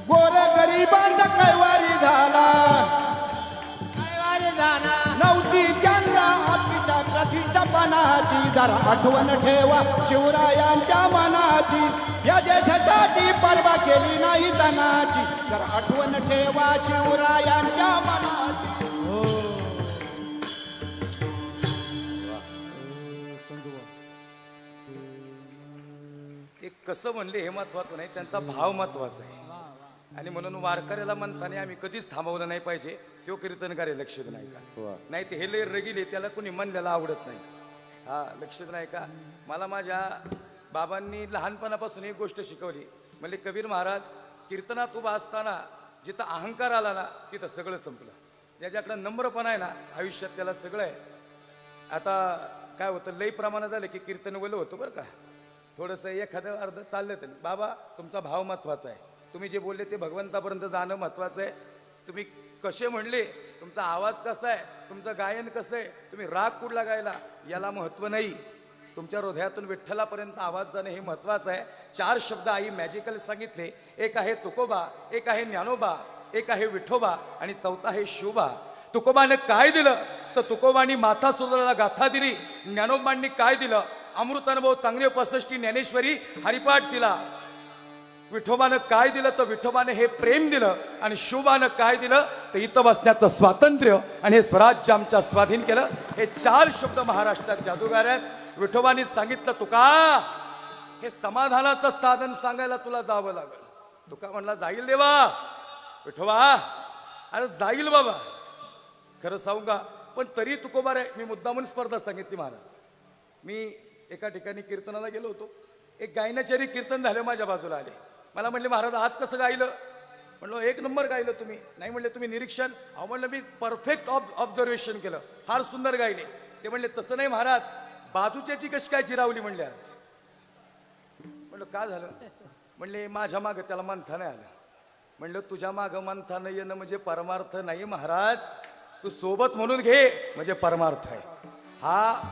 गोर गरिबांचा कैवारी झाला. नव्हती त्यांना आपल्या प्रतिष्ठापनाची, जरा आठवण ठेवा शिवरायांच्या मनाची. या देशासाठी परवा केली नाही तनाची, जरा आठवण ठेवा शिवरायांच्या मनाची. ते कसं म्हणले हे महत्वाचं नाही, त्यांचा भाव महत्वाचा आहे. आणि म्हणून वारकऱ्याला म्हणताना आम्ही कधीच थांबवलं नाही पाहिजे. तो कीर्तनकार आहे, लक्षात नाही का? नाही ते हे लय रगिले, त्याला कोणी म्हणल्याला आवडत नाही. हा लक्षात नाही का? मला माझ्या बाबांनी लहानपणापासून एक गोष्ट शिकवली. म्हणजे कबीर महाराज कीर्तनात उभा असताना जिथं अहंकार आला ना तिथं सगळं संपलं. ज्याच्याकडे नम्रपणा आहे ना आयुष्यात त्याला सगळं आहे. आता काय होतं लई प्रमाणात झालं की कीर्तन वलं होतं बरं का. थोडंसं एखादं अर्ध चाललं तर बाबा तुमचा भाव महत्वाचा आहे. तुम्ही जे बोलले ते भगवंतापर्यंत जाणं महत्वाचं आहे. तुम्ही कसे म्हणले, तुमचा आवाज कसा आहे, तुमचं गायन कसं आहे, तुम्ही राग कुठला गायला याला महत्व नाही. तुमच्या हृदयातून विठ्ठलापर्यंत आवाज जाणं हे महत्वाचं आहे. 4 शब्द आई मॅजिकल सांगितले. एक आहे तुकोबा, एक आहे ज्ञानोबा, एक आहे विठोबा आणि चौथा आहे शिवबा. तुकोबाने काय दिलं तर तुकोबांनी माथा सुधाराला गाथा दिली. ज्ञानोबांनी काय दिलं, अमृतानुभव चांगले 65 ज्ञानेश्वरी हरिपाठ दिला. विठोबानं काय दिलं तर विठोबाने हे प्रेम दिलं. आणि शिवबानं काय दिलं तर इथं बसण्याचं स्वातंत्र्य आणि हे स्वराज्य आमच्या स्वाधीन केलं. हे 4 शब्द महाराष्ट्रात जादूगार आहेत. विठोबांनी सांगितलं तुका हे समाधानाचं साधन सांगायला तुला जावं लागल. तुका म्हणला जाईल देवा. विठोबा अरे जाईल बाबा. खरं सांगू का, पण तरी तुकोबा रे, मी मुद्दामून स्पर्धा सांगितली महाराज. मी एका ठिकाणी कीर्तनाला गेलो होतो. एक गायनाचारी कीर्तन झालं, माझ्या बाजूला आले. मला म्हणले महाराज आज कसं गायलं. म्हणलं 1 नंबर गायलं तुम्ही. नाही म्हणले तुम्ही निरीक्षण. अहो म्हणलं मी परफेक्ट ऑब्झर्वेशन केलं, फार सुंदर गायले. ते म्हणले तसं नाही महाराज, बाजूच्याची कशी काय चिरावली म्हणले आज. म्हणलं काय झालं. म्हणले माझ्या मागं त्याला मंथन आलं. म्हणलं तुझ्या मागं मंथन येणं म्हणजे परमार्थ नाही महाराज, तू सोबत म्हणून घे म्हणजे परमार्थ आहे. हा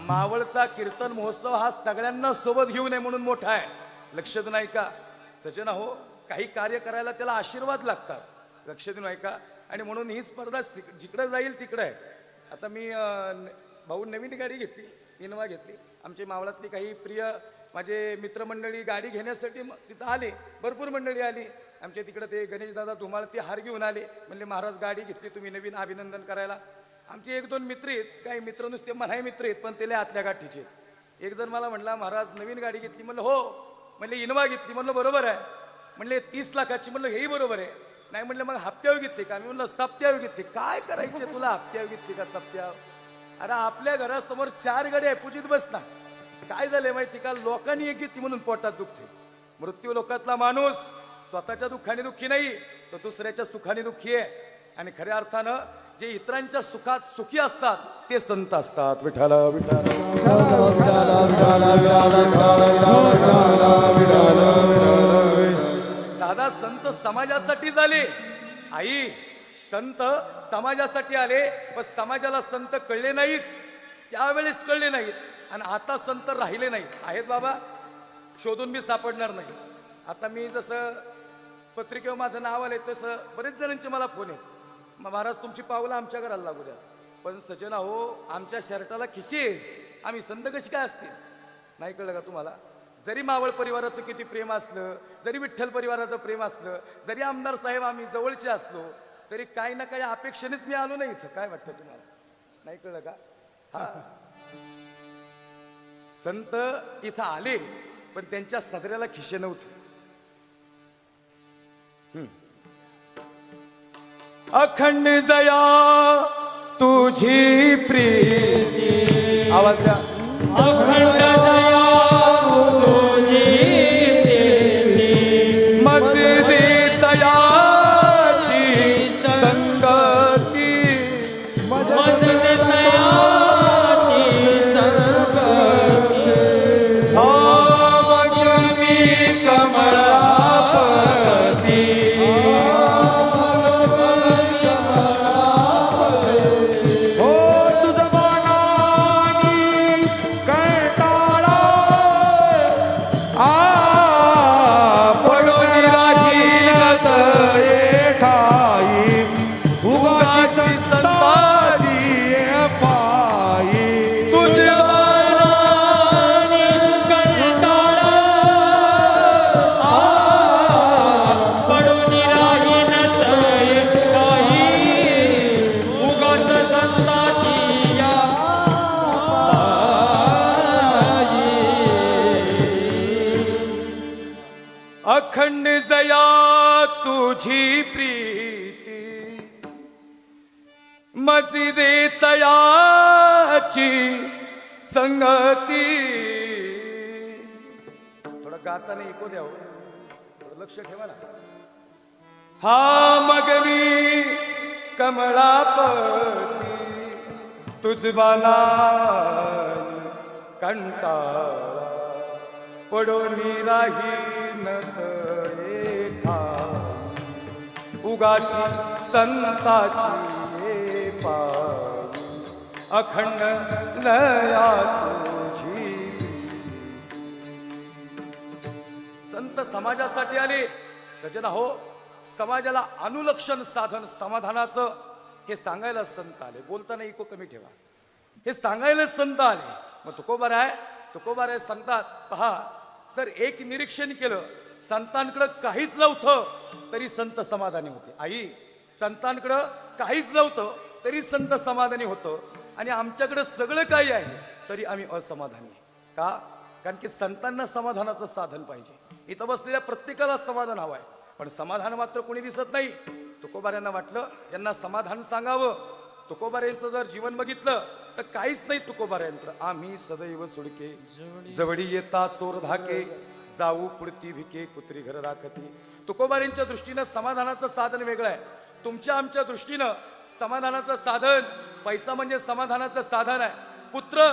मावळचा कीर्तन महोत्सव हा सगळ्यांना सोबत घेऊ नये म्हणून मोठा आहे. लक्ष देऊ नाही का सजना हो, काही कार्य करायला त्याला आशीर्वाद लागतात. लक्ष देऊ नाही का. आणि म्हणून ही स्पर्धा जिकडे जाईल तिकडे आहे. आता मी भाऊ नवीन गाडी घेतली, इनोवा घेतली. आमची मावळातली काही प्रिय माझे मित्रमंडळी गाडी घेण्यासाठी तिथं आले. भरपूर मंडळी आली. आमच्या तिकडे ते गणेशदादा धुमाळ ते हार घेऊन आले. म्हणले महाराज गाडी घेतली तुम्ही नवीन, अभिनंदन करायला. आमचे 1-2 मित्र आहेत, काही मित्र नुसते म्हणाय मित्र आहेत पण ते आतल्या गाठीचे. एक जण मला म्हणला महाराज नवीन गाडी घेतली. म्हणलं हो. म्हणले इनोवा घेतली. म्हणलं बरोबर आहे. म्हणले 30 लाखाची. म्हणलं हेही बरोबर आहे. नाही म्हणलं मग हप्त्यावर घेतली का. मी म्हणलं सप्त्यावर घेतली. काय करायचे तुला, हप्त्यावर घेतली का सप्त्यावर. अरे आपल्या घरासमोर 4 गाड्या आहे, पूजित बस ना. काय झालंय माहिती का, लोकांनी एक घेतली म्हणून पोटात दुखते. मृत्यू लोकातला माणूस स्वतःच्या दुःखाने दुःखी नाही, तो दुसऱ्याच्या सुखाने दुःखी आहे. आणि खऱ्या अर्थानं जे इतरांच्या सुखात सुखी असतात ते संत असतात. विठ्ठल विठ्ठल दादा संत समाजासाठी झाले. आई संत समाजासाठी आले, पण समाजाला संत कळले नाहीत, त्यावेळेस कळले नाहीत. आणि आता संत राहिले नाहीत. आहेत बाबा, शोधून मी सापडणार नाही. आता मी जसं पत्रिकेवर माझं नाव आलंय तसं बरेच जणांचे मला फोन आहेत. महाराज तुमची पावलं आमच्या घराला लागू द्या. पण सजना हो, आमच्या शर्टाला खिशी आहेत, आम्ही संत कशी काय असतील. नाही कळलं का तुम्हाला. जरी मावळ परिवाराचं किती प्रेम असलं, जरी विठ्ठल परिवाराचं प्रेम असलं, जरी आमदार साहेब आम्ही जवळचे असलो, तरी काही ना काही अपेक्षेनेच मी आलो नाही इथं. काय वाटतं तुम्हाला. नाही कळलं का. हा संत इथं आले पण त्यांच्या सदऱ्याला खिशे नव्हते. अखंड जया तुझी प्रीती. आवाज द्या. अखंड दया तुझी प्रीती, मजदी तयाची संगती. मजद दयाची संगती. भावगमी कमलापती. अखंड जया तुझी प्रीती, मजिदे तयाची संगती. थोडं गाताने ऐकू द्या, थोडं लक्ष ठेवा ना. हा मगवी कमळापती तुझबाना कंटाळा पडून राहीन तळे ठाई उगाची संताची ये पायी अखंड लया तुझी संत समाजासाठी आले सजना हो समाजाला अनुलक्षण साधन समाधानाचं हे सांगायला संत आले बोलताना इको कमी ठेवा हे सांगायला संत आले मग तुकोबाराय सांगतात पहा जर एक निरीक्षण केलं संतांकडं काहीच नव्हतं तरी संत समाधानी होते आई संतांकडं काहीच नव्हतं तरी संत समाधानी होतं आणि आमच्याकडे सगळं काही आहे तरी आम्ही असमाधानी का कारण की संतांना समाधानाचं साधन पाहिजे इथं बसलेल्या प्रत्येकाला समाधान हवं आहे पण समाधान मात्र कोणी दिसत नाही तुकोबाऱ्यांना वाटलं यांना समाधान सांगावं तुकोबाऱ्यांचं जर जीवन बघितलं तर काहीच नाही तुकोबाऱ्यांकडं आम्ही सदैव सुडके जवळी येता चोर धाके जाऊ पुढती भिके कुत्री घर राखती तुकोबाऱ्यांच्या दृष्टीनं समाधानाचं साधन वेगळं आहे तुमच्या आमच्या दृष्टीनं समाधानाचं साधन पैसा म्हणजे समाधानाचं साधन आहे पुत्र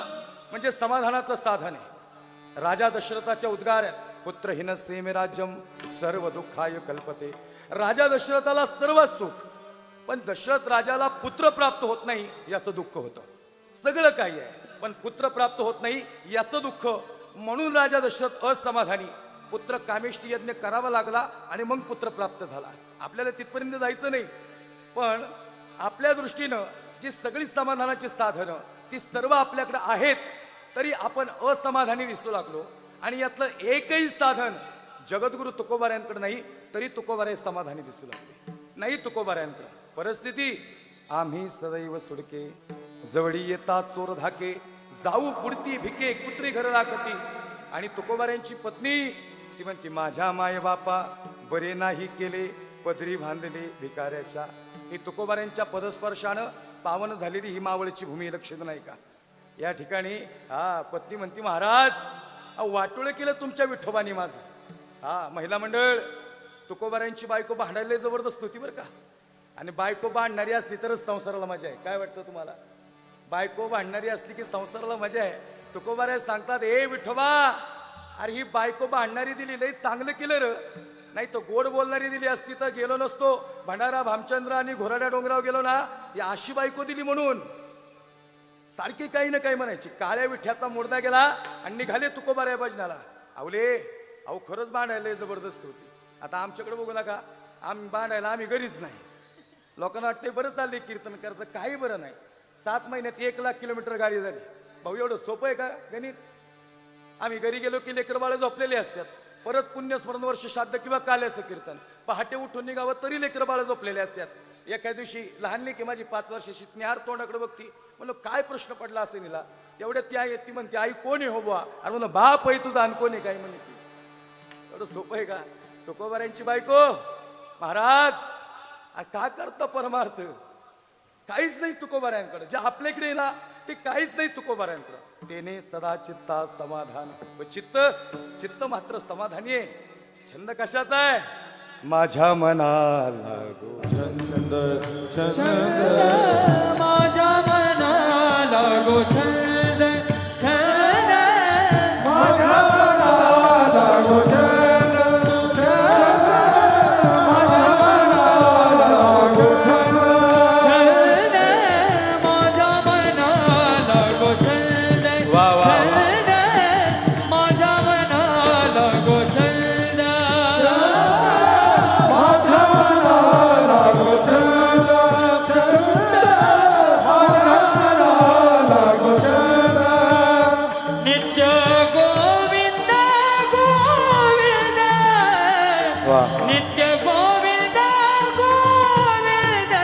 म्हणजे समाधानाचं साधन आहे राजा दशरथाच्या उद्गार आहेत पुत्रहीन सेमे राज्यम सर्व दुःखाय कल्पते राजा दशरथाला सर्व सुख पण दशरथ राजाला पुत्र प्राप्त होत नाही याचं दुःख होतं सगळं काही आहे पण पुत्र प्राप्त होत नाही याचं दुःख म्हणून राजा दशरथ असमाधानी पुत्र कामेष्टी यज्ञ करावा लागला आणि मग पुत्र प्राप्त झाला आपल्याला तिथपर्यंत जायचं नाही पण आपल्या दृष्टीनं जी सगळी समाधानाची साधनं ती सर्व आपल्याकडे आहेत तरी आपण असमाधानी दिसू लागलो आणि यातलं एकही साधन जगद्गुरु तुकोबाऱ्यांकडे नाही तरी तुकोबारे समाधानी दिसू लागले नाही तुकोबाऱ्यांकडे परिस्थिती आम्ही सदैव सुडके जवळी येता चोर धाके जाऊ पुढती भिके कुत्री घर राखती आणि तुकोबाऱ्यांची पत्नी ती म्हणती माझ्या माय बापा बरे नाही केले पदरी बांधले भिकाऱ्याच्या ही तुकोबाऱ्यांच्या पदस्पर्शानं पावन झालेली ही मावळची भूमी लक्षित नाही का या ठिकाणी पत्नी म्हणती महाराज वाटोळ केलं तुमच्या विठोबानी माझं महिला मंडळ तुकोबाऱ्यांची बायको भांडायला जबरदस्त होती बरं का आणि बायको भांडणारी असली तरच संसाराला मजा आहे काय वाटतं तुम्हाला बायको भांडणारी असली की संसाराला मजा आहे तुकोबाऱ्या सांगतात ए विठोबा अरे ही बायको भांडणारी दिली लई चांगलं केलं र नाही तर गोड बोलणारी दिली असती तर गेलो नसतो भंडारा भामचंद्र आणि घोराड्या डोंगरावर गेलो ना या अशी बायको दिली म्हणून सारखी काही ना काही म्हणायची काळ्या विठ्याचा मुर्दा गेला आणि निघाले तुकोबाऱ्या भजनाला आवले अहो खरंच भांडायला जबरदस्त होती आता आमच्याकडे बघू नका आम्ही भांडायला आम्ही घरीच नाही लोकांना वाटते बरं चालले कीर्तन करायचं काही बरं नाही 7 महिन्यात 1,00,000 किलोमीटर गाडी झाली भाऊ एवढं सोपं आहे का गणित आम्ही घरी गेलो की लेकर बाळ झोपलेले असतात परत पुण्यस्मरण वर्ष श्राद्ध किंवा काल्याचं कीर्तन पहाटे उठून निघावं तरी लेकर बाळ झोपलेले असतात एका दिवशी लहान लेकी माझी 5 वर्षाची निहार तोंडाकडे बघती म्हणलं काय प्रश्न पडला असेल हिला एवढ्यात ती आई ती म्हणते आई कोण आहे हो बुवा आणि म्हणलं बाप आहे तुझा आणि कोण आहे काय म्हणे ती एवढं सोपं आहे का तुकोबाऱ्यांची बायको महाराज का करता परमार्थ काहीच नाही तुकोबाऱ्यांकडे जे आपल्याकडे आहे ना ते काहीच नाही तुकोबाऱ्यांकडे तेने सदा चित्ता समाधान चित्त चित्त मात्र समाधानी आहे छंद कशाचा आहे माझ्या मनाला गो छंद माझ्या मनाला गो छंद छंद माझ्या मनाला गो छंद माझ्या मनाला गो छंद माझ्या मनाला गो छंद वा वा छंद माझ्या मनाला गो छंद माझ्या मनाला गो छंद माझ्या मनाला गो छंद नित्य गोविंद गोविंद वा नित्य गोविंद गोविंद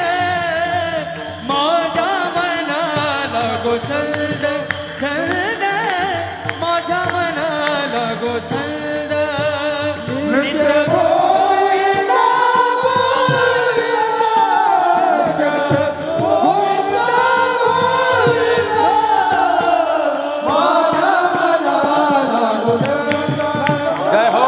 माझ्या मनाला गो छंद छंद माझ्या मनाला गो छंद नित्य गोविंद जय हो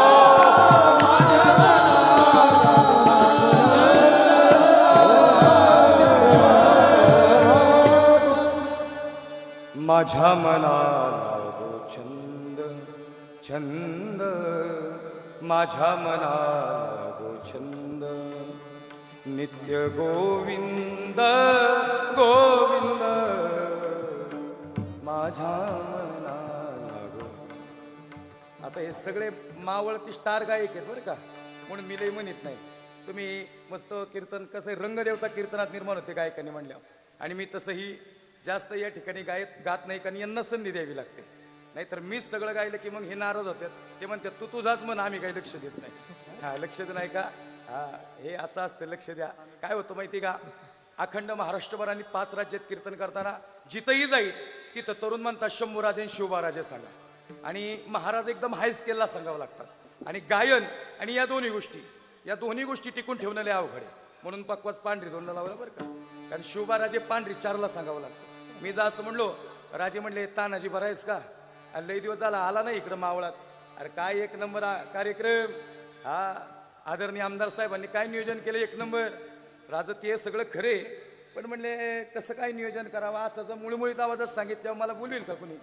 माझ्या मनाला गो छंद छंद माझ्या मनाला गो छंद नित्य गोविंद गोविंद माझ्या मनाला गो. आता हे सगळे मावळती स्टार गायक आहेत बरं का, म्हणून मी लई म्हणत नाही. तुम्ही मस्त कीर्तन कसं रंगदेवता कीर्तनात निर्माण होते गायकांनी म्हणल्यावर, आणि मी तसंही जास्त या ठिकाणी गात नाही, कारण यांना संधी द्यावी लागते. नाहीतर मीच सगळं गायलं की मग हे नाराज होतात. ते म्हणतात तू तुझाच म्हण, आम्ही काही लक्ष देत नाही. हा लक्ष दे नाही का, हा हे असं असतं. लक्ष द्या. काय होतं माहिती का, अखंड महाराष्ट्रभर आणि 5 राज्यात कीर्तन करताना जिथंही जाईल तिथं तरुण म्हणतात शंभूराजे आणि शिवबाराजे सांगा, आणि महाराज एकदम हाय स्केलला सांगावं लागतात. आणि गायन आणि या दोन्ही गोष्टी टिकून ठेवणं लय अवघड आहे. म्हणून पक्वाच पांढरी 2ला लावलं बरं का, कारण शिवबाराजे पांढरी 4ला सांगावं लागतं. मी जा असं म्हणलो, राजे म्हणले तानाजी बरा आहेस का, आणि लई दिवस झाला आला नाही इकडं मावळात. अरे काय एक नंबर कार्यक्रम, हा आदरणीय आमदार साहेबांनी काय नियोजन केलं, 1 नंबर. राजा ते सगळं खरे, पण म्हणले कसं काय नियोजन करावं, असं मुळमुळीत आवाजच सांगितल्यावर मला बोलवेल का कुणी.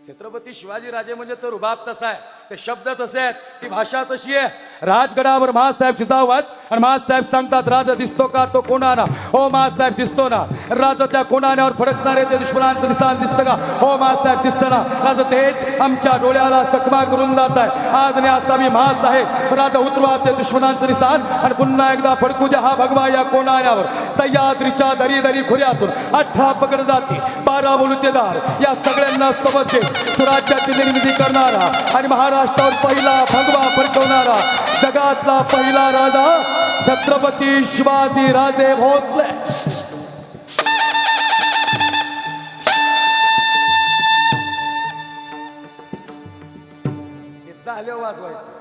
छत्रपती शिवाजी राजे म्हणजे तो रुबाब तसा आहे, ते शब्द तसे आहेत, ती भाषा तशी आहे. राजगडावर महासाहेब जिजावत आणि महासाहेब सांगतात राजा दिसतो का, तो कोणाना, हो महासाहेब दिसतो ना. राजा त्या कोणाण्यावर फडकणारे ते दुश्मनांचं निशाण दिसतं का, हो महासाहेब दिसतं ना. राजा तेच आमच्या डोळ्याला चकमा करून जात आहे. आज ने असावी महासाहेब, राजा उतरवा ते दुश्मनांचं निशाण आणि पुन्हा एकदा फडकू द्या हा भगवा या कोणाण्यावर. सह्याद्रीच्या दरी दरी खोऱ्यातून 18 पकड जाती, 12 मुलुतेदार या सगळ्यांना सोबत घेत स्वराज्याची निर्मिती करणारा आणि महाराष्ट्रावर पहिला भगवा फडकवणारा जगातला पहिला राजा छत्रपती शिवाजी राजे भोसले. झाले वाजवायचं.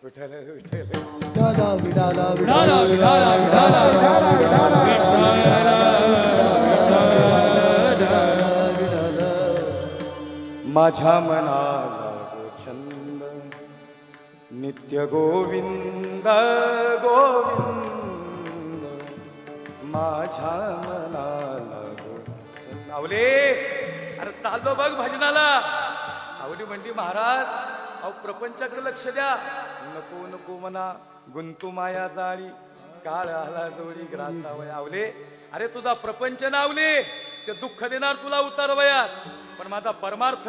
विठ्ठल विठ्ठल विठाला विठाला विठाला विठाला विठाला माझ्या मनाला गो छंद नित्य गोविंद गोविंद माझ्या मनाला गो छंद. आवले अरे चाललो बघ भजनाला. आवली म्हणली महाराज अहो प्रपंचाकडे लक्ष द्या. नको नको म्हणा गुंतू माया जाळी, काळ आला जोडी ग्रासावया. आवले अरे तुझा प्रपंच नावले ते दुःख देणार तुला उतारवयात, पण माझा परमार्थ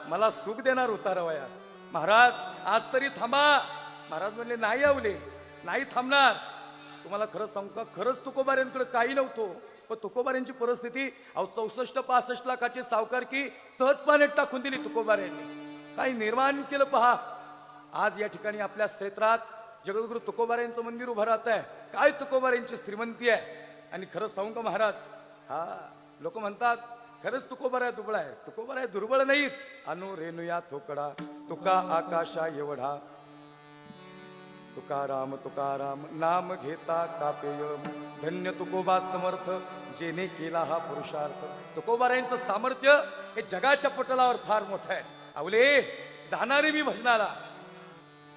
मला सुख देणार उतारवयात. महाराज आज तरी थांबा. महाराज म्हणले नाही आवले नाही थांबणार. तुम्हाला खरं सांगू का, खरंच तुकोबाऱ्यांकडे काही नव्हतो, पण तुकोबाऱ्यांची परिस्थिती अहो 64-65 लाखाची सावकारकी सहज पाण्यात टाकून दिली तुकोबाऱ्यांनी. काही निर्माण केलं पहा. आज या ठिकाणी आपल्या क्षेत्रात जगद्गुरु तुकोबाऱ्यांचं मंदिर उभं राहत आहे. काय तुकोबाऱ्यांची श्रीमंती आहे. आणि खरं सांगू का महाराज, हा लोक म्हणतात खरंच तुकोबाऱ्या दुबळा आहे. तुकोबाऱ्या दुर्बळ नाहीत. अनु रेणुया थोकडा तुका आकाशा एवढा, तुकाराम तुकाराम नाम घेता कापेय, धन्य तुकोबा समर्थ जेने केला हा पुरुषार्थ. तुकोबाऱ्यांचं सामर्थ्य हे जगाच्या पटलावर फार मोठं आहे. आवले जाणारे मी भजनाला.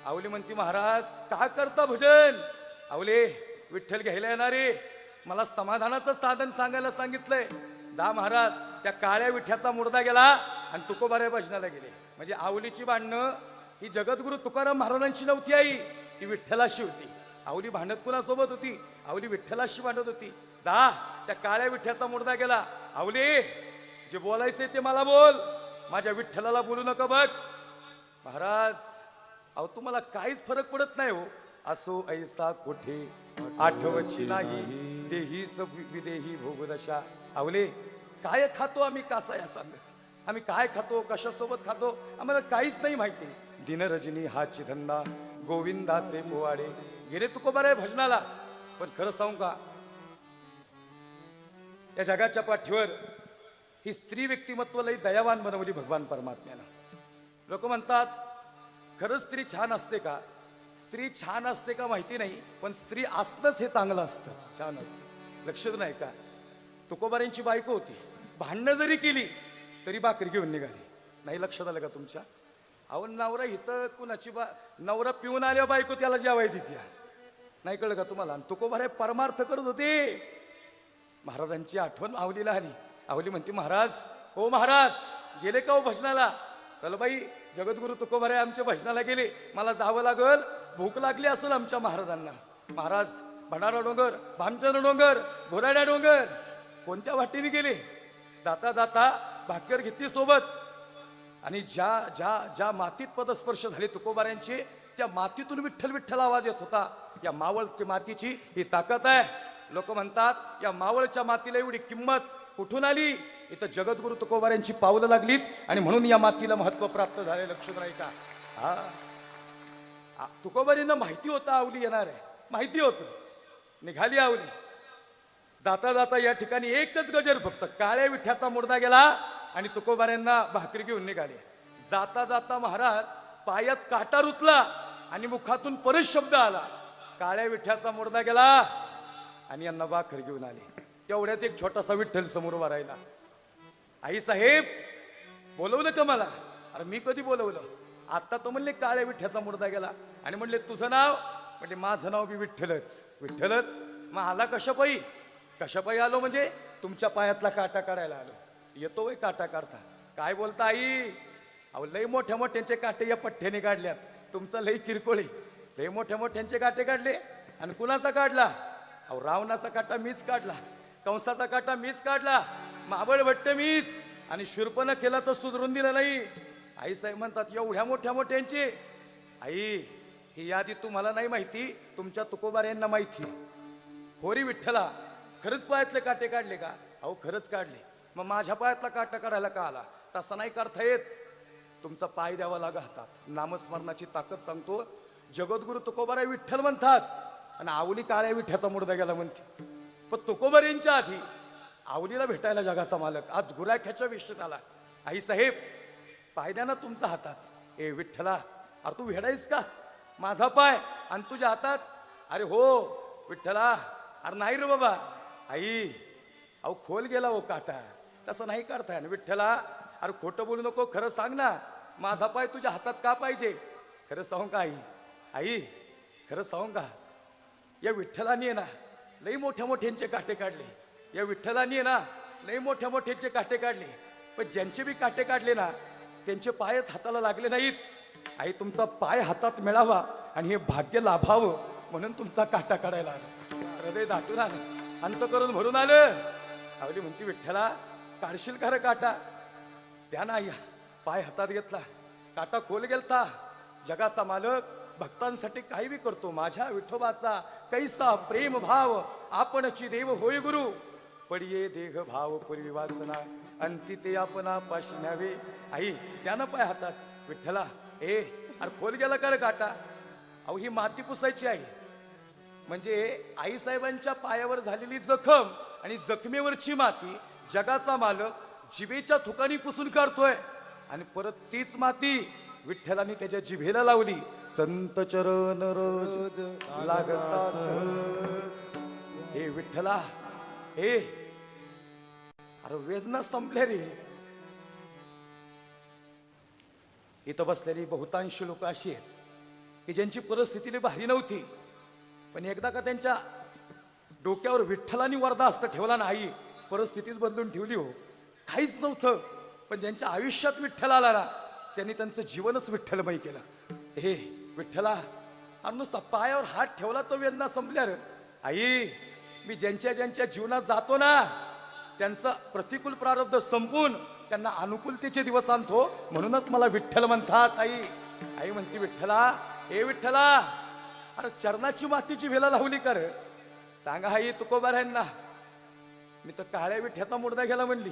आवली म्हणती महाराज का करता भजन. आवले विठ्ठल घ्यायला येणारे मला समाधानाचं साधन सांगायला सांगितलंय. जा महाराज. त्या काळ्या विठ्याचा मुर्दा गेला आणि तुकोबाऱ्या भजनाला गेले. म्हणजे आवलीची भांडणं ही जगद्गुरु तुकाराम महाराजांची नव्हती आई, ती विठ्ठलाशी होती. आवली भांडत कुणासोबत होती, आवली विठ्ठलाशी भांडत होती. जा त्या काळ्या विठ्याचा मुर्दा गेला. आवले जे बोलायचंय ते मला बोल, माझ्या विठ्ठलाला बोलू नका बघ. महाराज अहो तुम्हाला काहीच फरक पडत नाही हो. असो ऐसा कुठे आठवची नाही, देहीच विदेही भोगदशा. आवले काय खातो आम्ही कासा या सांगत, आम्ही काय खातो कशासोबत खातो आम्हाला काहीच नाही माहिती. दिनरजनी हाची धंदा गोविंदाचे पोवाडे. गेले तुकोबाऱ्या भजनाला. पण खरं सांगू का, या जगाच्या पाठीवर ही स्त्री व्यक्तिमत्व लई दयावान बनवली भगवान परमात्म्यानं. लोक म्हणतात खरंच स्त्री छान असते का. स्त्री छान असते का माहिती नाही, पण स्त्री असणंच हे चांगलं असतं, छान असतं. लक्षात नाही का, तुकोबाऱ्यांची बायको होती, भांडणं जरी केली तरी भाकरी घेऊन निघाली. नाही लक्षात आलं का तुमच्या. अहो नवरा इथं कुणाची नवरा पिऊन आल्या बायको त्याला जेवाय देत्या. नाही कळलं का तुम्हाला. तुकोबाऱ्या परमार्थ करत होते. महाराजांची आठवण आवलीला आली. आवली म्हणते महाराज हो महाराज गेले का हो भजनाला? चल बाई, जगद्गुरु तुकोबाराय आमच्या भजनाला गेले, मला जावं लागल, भूक लागली असेल आमच्या महाराजांना. महाराज भंडारा डोंगर, भामचंद्र डोंगर, घोराड्या डोंगर कोणत्या वाटेने गेले? जाता जाता भाकर घेतली सोबत आणि ज्या ज्या ज्या मातीत पदस्पर्श झाले तुकोबारायांचे, त्या मातीतून विठ्ठल विठ्ठल आवाज येत होता. या मावळच्या मातीची ही ताकद आहे. लोक म्हणतात या मावळच्या मातीला एवढी किंमत कुठून आली? इथं जगद्गुरु तुकोबारायांची पावलं लागलीत आणि म्हणून या मातीला महत्व प्राप्त झाले. लक्षात नाही का? तुकोबारींना माहिती होतं आवली येणार आहे, माहिती होतं. निघाली आवली. जाता जाता या ठिकाणी एकच गजर, फक्त काळ्या विठ्याचा मुर्दा गेला आणि तुकोबारायांना भाकरी घेऊन निघाले. जाता जाता महाराज पायात काटा रुतला आणि मुखातून परत शब्द आला, काळ्या विठ्याचा मुर्दा गेला आणि यांना भाकर घेऊन आले. तेवढ्यात एक छोटासा विठ्ठल समोर उभा राहिला. आई साहेब बोलवलं का मला? अरे मी कधी बोलवलं? आता तो म्हणले काळ्या विठ्याचा मुर्दा गेला आणि म्हणले तुझं नाव? म्हणजे माझं नाव बी विठ्ठलच. विठ्ठलच? मग आला कशापायी? कशापायी आलो म्हणजे तुमच्या पायातला काटा काढायला आलो. येतो वय काटा काढता? काय बोलता आई? अहो लय मोठ्या मोठ्यांचे काटे या पठ्ठ्याने काढल्यात. तुमचं लय किरकोळी. लय मोठ्या मोठ्यांचे काटे काढले. आणि कुणाचा काढला? अहो रावणाचा काटा मीच काढला, कंसाचा काटा मीच काढला, माबळ भट्ट मीच, आणि शूर्पण केला तर सुधरून दिलं नाही. आई साहेब म्हणतात एवढ्या मोठ्या मोठ्यांचे? आई ही यादी तुम्हाला नाही माहिती, तुमच्या तुकोबारायांना माहिती. होरी विठ्ठला खरंच पायातले काटे काढले का? अहो खरंच काढले. मग माझ्या पायातला काटा काढायला का आला? तसा नाही करता येत. तुमचा पाय द्यावा लागा हातात. नामस्मरणाची ताकद सांगतो. जगद्गुरु तुकोबाराय विठ्ठल म्हणतात आणि आवली काळ्या विठ्याचा मुर्दा गेला म्हणते. पण तुकोबारायांच्या आधी आवलीला भेटायला जगाचा मालक आज गुराख्याच्या विषयात आला. आई साहेब पाय द्या ना तुमच्या हातात. ए विठ्ठला, अरे तू भेडायस का? माझा पाय आणि तुझ्या हातात? अरे हो विठ्ठला. अरे नाही रे बाबा. आई अहो खोल गेला हो काटा, तसं नाही करताय ना विठ्ठला. अरे खोटं बोलू नको, खरं सांग ना, माझा पाय तुझ्या हातात का पाहिजे? खरं सांगू का आई? आई खरं सांगू का? या विठ्ठलाने ना लई मोठ्या मोठ्यांचे काटे काढले. या विठ्ठलाने ना लई मोठ्या मोठ्यांचे काटे काढले. पण ज्यांचे बी काटे काढले ना त्यांचे पायच हाताला लागले नाहीत. आई तुमचा पाय हातात मिळावा आणि हे भाग्य लाभावं म्हणून तुमचा काटा काढायला आला. हृदय दाटून आलं, अंत करून भरून आलं. आवली म्हणती विठ्ठला काढशील का रे काटा? द्या ना या. पाय हातात घेतला, काटा खोल गेलता. जगाचा मालक भक्तांसाठी काही बी करतो. माझ्या विठोबाचा कैसा प्रेम भाव, आपणची देव होय गुरु. पडिये देह भाव पूर्वी वासना, अंती ते आपणा पाशी न्यावे. आई त्यानं पाय हातात. विठ्ठला ए अरे खोल गेला का रे काटा? अहो ही माती पुसायची आहे. म्हणजे आई साहेबांच्या पायावर झालेली जखम आणि जखमेवरची माती जगाचा मालक जिभेच्या ठिकाणी पुसून काढतोय. आणि परत तीच माती विठ्ठलाने त्याच्या जिभेला लावली. संत चरण रोज लागता सहज. हे विठ्ठला हे अरे वेदना संपल्या रे. इथं बसलेली बहुतांश लोक अशी आहेत की ज्यांची परिस्थिती भारी नव्हती, पण एकदा का त्यांच्या डोक्यावर विठ्ठलानी वरदास्त ठेवला नाही, परिस्थितीच बदलून ठेवली हो. काहीच नव्हतं, पण ज्यांच्या आयुष्यात विठ्ठल आला ना त्यांनी त्यांचं जीवनच विठ्ठलमय केलं. हे विठ्ठला आणि नुसता पायावर हात ठेवला तो वेदना संपल्या रे. आई मी ज्यांच्या ज्यांच्या जीवनात जातो ना त्यांचं प्रतिकूल प्रारब्ध संपून त्यांना अनुकूलतेचे दिवस आणतो, म्हणूनच मला विठ्ठल म्हणतात. आई आई म्हणते विठ्ठला हे विठ्ठला अरे चरणाची मातीची वेला लावली कर. सांगा आई तुकोबारायांना मी तर काळ्या विठ्याचा मुर्दा गेला म्हणली.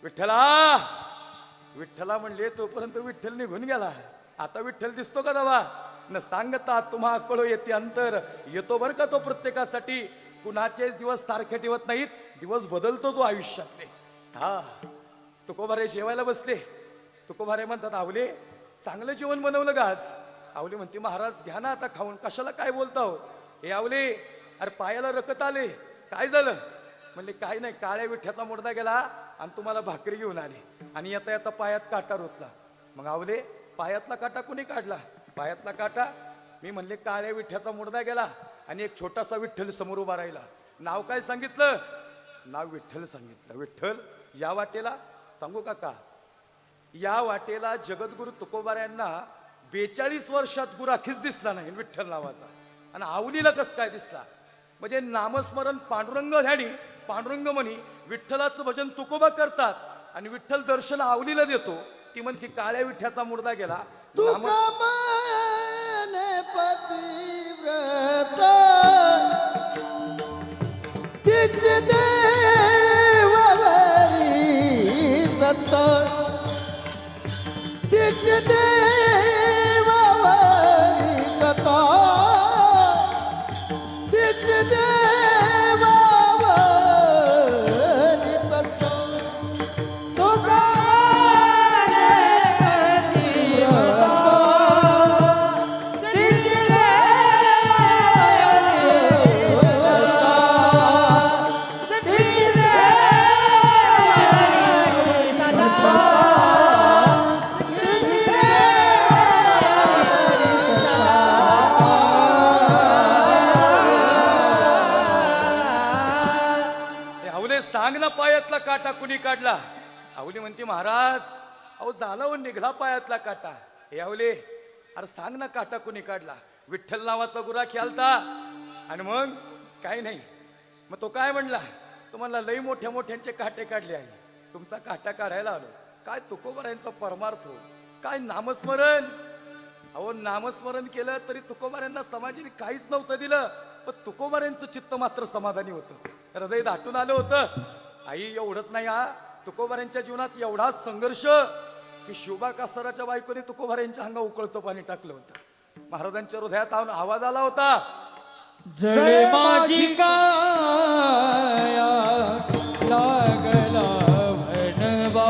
विठ्ठला विठ्ठला म्हणले तोपर्यंत विठ्ठल निघून गेला. आता विठ्ठल दिसतो का दवा? न सांगता तुम्हा कळो येते अंतर. येतो बर का तो प्रत्येकासाठी. कुणाचेच दिवस सारखे ठेवत नाहीत, दिवस बदलतो तो आयुष्यातले. हा तुकोबारे जेवायला बसले. तुकोबारे म्हणतात आवले चांगलं जेवण बनवलं का आज? आवले म्हणते महाराज घ्या ना आता खाऊन. कशाला काय बोलता हो? हे आवले अरे पायाला रकत आले. काय झालं? म्हणले काय नाही, काळ्या विठ्याचा मुर्दा गेला आणि तुम्हाला भाकरी घेऊन आली आणि येता येता पायात काटा रुतला. मग आवले पायातला काटा कोणी काढला? पायातला काटा मी म्हणले काळ्या विठ्याचा मुर्दा गेला आणि एक छोटासा विठ्ठल समोर उभा राहिला. नाव काय सांगितलं? नाव विठ्ठल सांगितलं. विठ्ठल या वाटेला सांगू काका, या वाटेला जगद्गुरु तुकोबाऱ्यांना 42 वर्षात गुराखीच दिसला नाही विठ्ठल नावाचा, आणि आवलीला कस काय दिसला? म्हणजे नामस्मरण पांडुरंग ध्यानी पांडुरंग म्हणी विठ्ठलाचं भजन तुकोबा करतात आणि विठ्ठल दर्शन आवलीला देतो. ती म्हणती काळ्या विठ्ठ्याचा मुर्दा गेला. तुका माने पतिव्रत तिच देवावरी सत्त तिच देवावरी सत्त तिच देवावरी सत्त तुका सांग ना पायातला काटा कुणी काढला? आवली म्हणते महाराज अहो झाला हो निघला पायातला काटा. हे आवले अरे सांग ना काटा कुणी काढला? विठ्ठल नावाचा गुरा खेळता आणि मग काय नाही. मग तो काय म्हणला? तो म्हणला लई मोठ्या मोठ्यांचे काटे काढले आहे, तुमचा काटा काढायला आलो. काय तुकोबाऱ्यांचा परमार्थ हो, काय नामस्मरण. अहो नामस्मरण केलं तरी तुकोबाऱ्यांना समाजाने काहीच नव्हतं दिलं, पण तुकोबाऱ्यांचं चित्त मात्र समाधानी होतं, हृदय दाटून आलं होतं. आई एवढंच नाही, हा तुकोबाऱ्यांच्या जीवनात एवढा संघर्ष की शिवबा कासाराच्या बायकोने तुकोबाऱ्यांच्या अंगा उकळतं पाणी टाकलं होतं. महाराजांच्या हृदयात आवाज आला होता, जळे माझी काया लागला भणवा,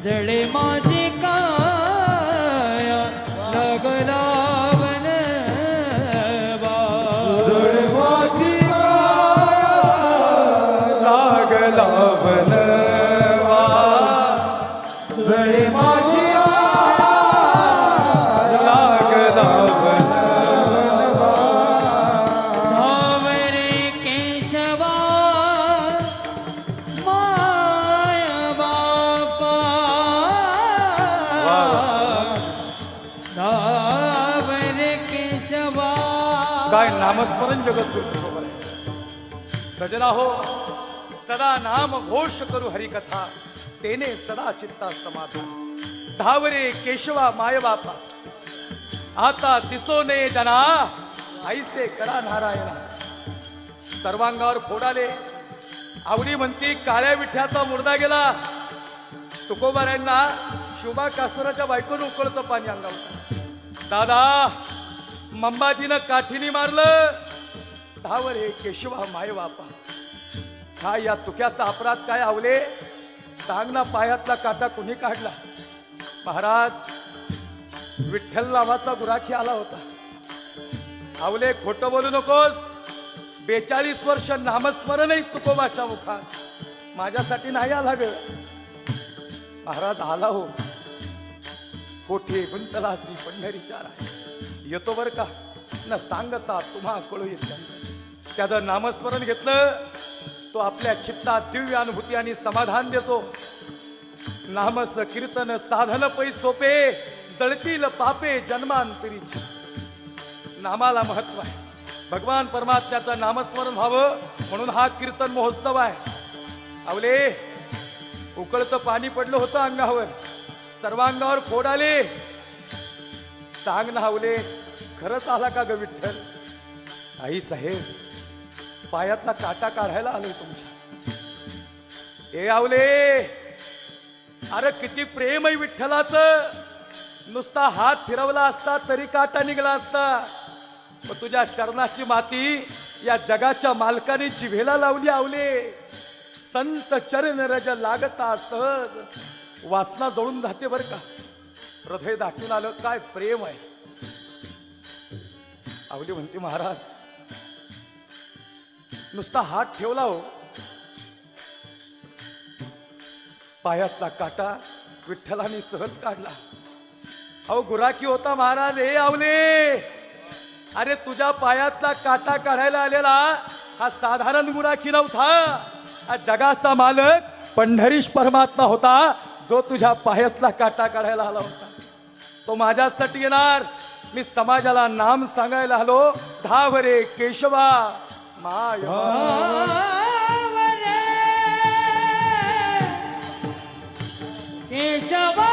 जळे माझी काया लागला भणवा, जळ माझी लागला बनवा, जळ माझी लागला बनवा, धावरे केशवा माय बापा, धावरे केशवा. काय नामस्मरण जगद्गुरु तुकोबाराय. भजना हो सदा नाम घोष करू हरिकथा, तेने सदा चित्ता समाधान. धावरे केशवा माय बापा, आता दिसोने जना, ऐसे करा नारायणा. सर्वांगावर फोडाले. आवडी म्हणती काळ्या विठ्याचा मुर्दा गेला. तुकोबाऱ्यांना शिवबा कासुराच्या बायकोनं उकळतं पाणी अंगावर. दादा मंबाजीनं काठीने मारलं. धावरे केशवा माय बापा, हा या तुक्याचा अपराध काय आवले? सांग ना पायातला काटा कुणी काढला? महाराज विठ्ठल नावाचा गुराखी आला होता. आवले खोटं बोलू नकोस. 42 वर्ष नामस्मरणही तुकोबाच्या मुखात, माझ्यासाठी नाही आला ग. महाराज आला हो. कोठे गुंतलासी पंढरीच्या राही, येतो बर का न सांगता तुम्हा कळू येत. त्याचं नामस्मरण घेतलं तो आपल्या चित्तात दिव्य अनुभूती आणि समाधान देतो. नामस कीर्तन साधन पै सोपे, जळतील पापे जन्मांतरीची. नामाला महत्व आहे. भगवान परमात्म्याचं नामस्मरण व्हावं म्हणून हा कीर्तन महोत्सव आहे. आवले उकळतं पाणी पडलं होतं अंगावर, सर्वांगावर फोड आले. सांग ना आवले खरंच आला का ग विठ्ठल? आई साहेब पायातला काटा काढायला आलोय तुमच्या. ए आवले अरे किती प्रेम आहे विठ्ठलाचं. नुसता हात फिरवला असता तरी काटा निघला असता, पण तुझ्या चरणाची माती या जगाच्या मालकाने जिभेला लावली. आवले संत चरण रज लागता सहज वासना जळून जाते बर का. हृदय दाटून आलं. काय प्रेम आहे. आवली म्हणते महाराज नुसता हात ठेवला हो, पायातला काटा विठ्ठलाने सहज काढला. अहो गुराखी होता महाराज. हे आवले अरे तुझ्या पायातला काटा काढायला आलेला हा साधारण गुराखी नव्हता. हा जगाचा मालक पंढरीश परमात्मा होता जो तुझ्या पायातला काटा काढायला आला होता. तो माझ्यासाठी येणार. मी समाजाला नाम सांगायला आलो. धावरे केशवा माय केशवा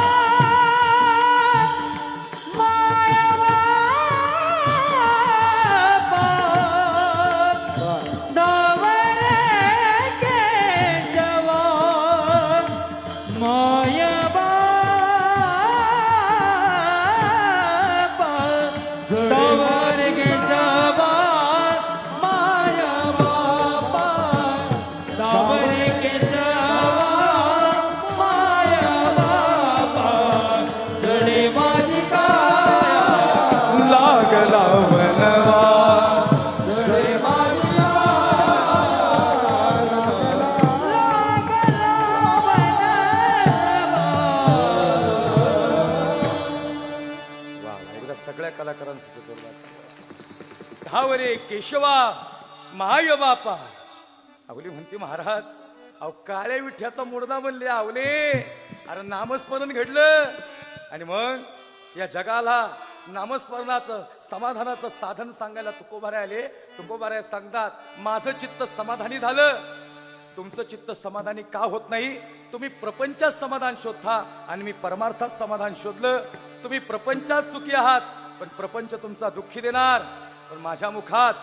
लागला वनवा एकदा सगळ्या कलाकारांसाठी धावरे केशवा माय बापा. आवली म्हणते महाराज अहो काळ्या विठ्याचा मुर्दा बनले आवले. अरे नामस्मरण घडलं आणि मग या जगाला नामस्मरणाचं समाधानाचं साधन सांगायला तुकोबारे आले. तुकोबारे सांगतात माझं चित्त समाधानी झालं. तुमचं चित्त समाधानी का होत नाही? तुम्ही प्रपंचात समाधान शोधता आणि मी परमार्थात समाधान शोधलं. तुम्ही प्रपंचात सुखी आहात पण प्रपंच तुमचा दुःखी देणार. पण माझ्या मुखात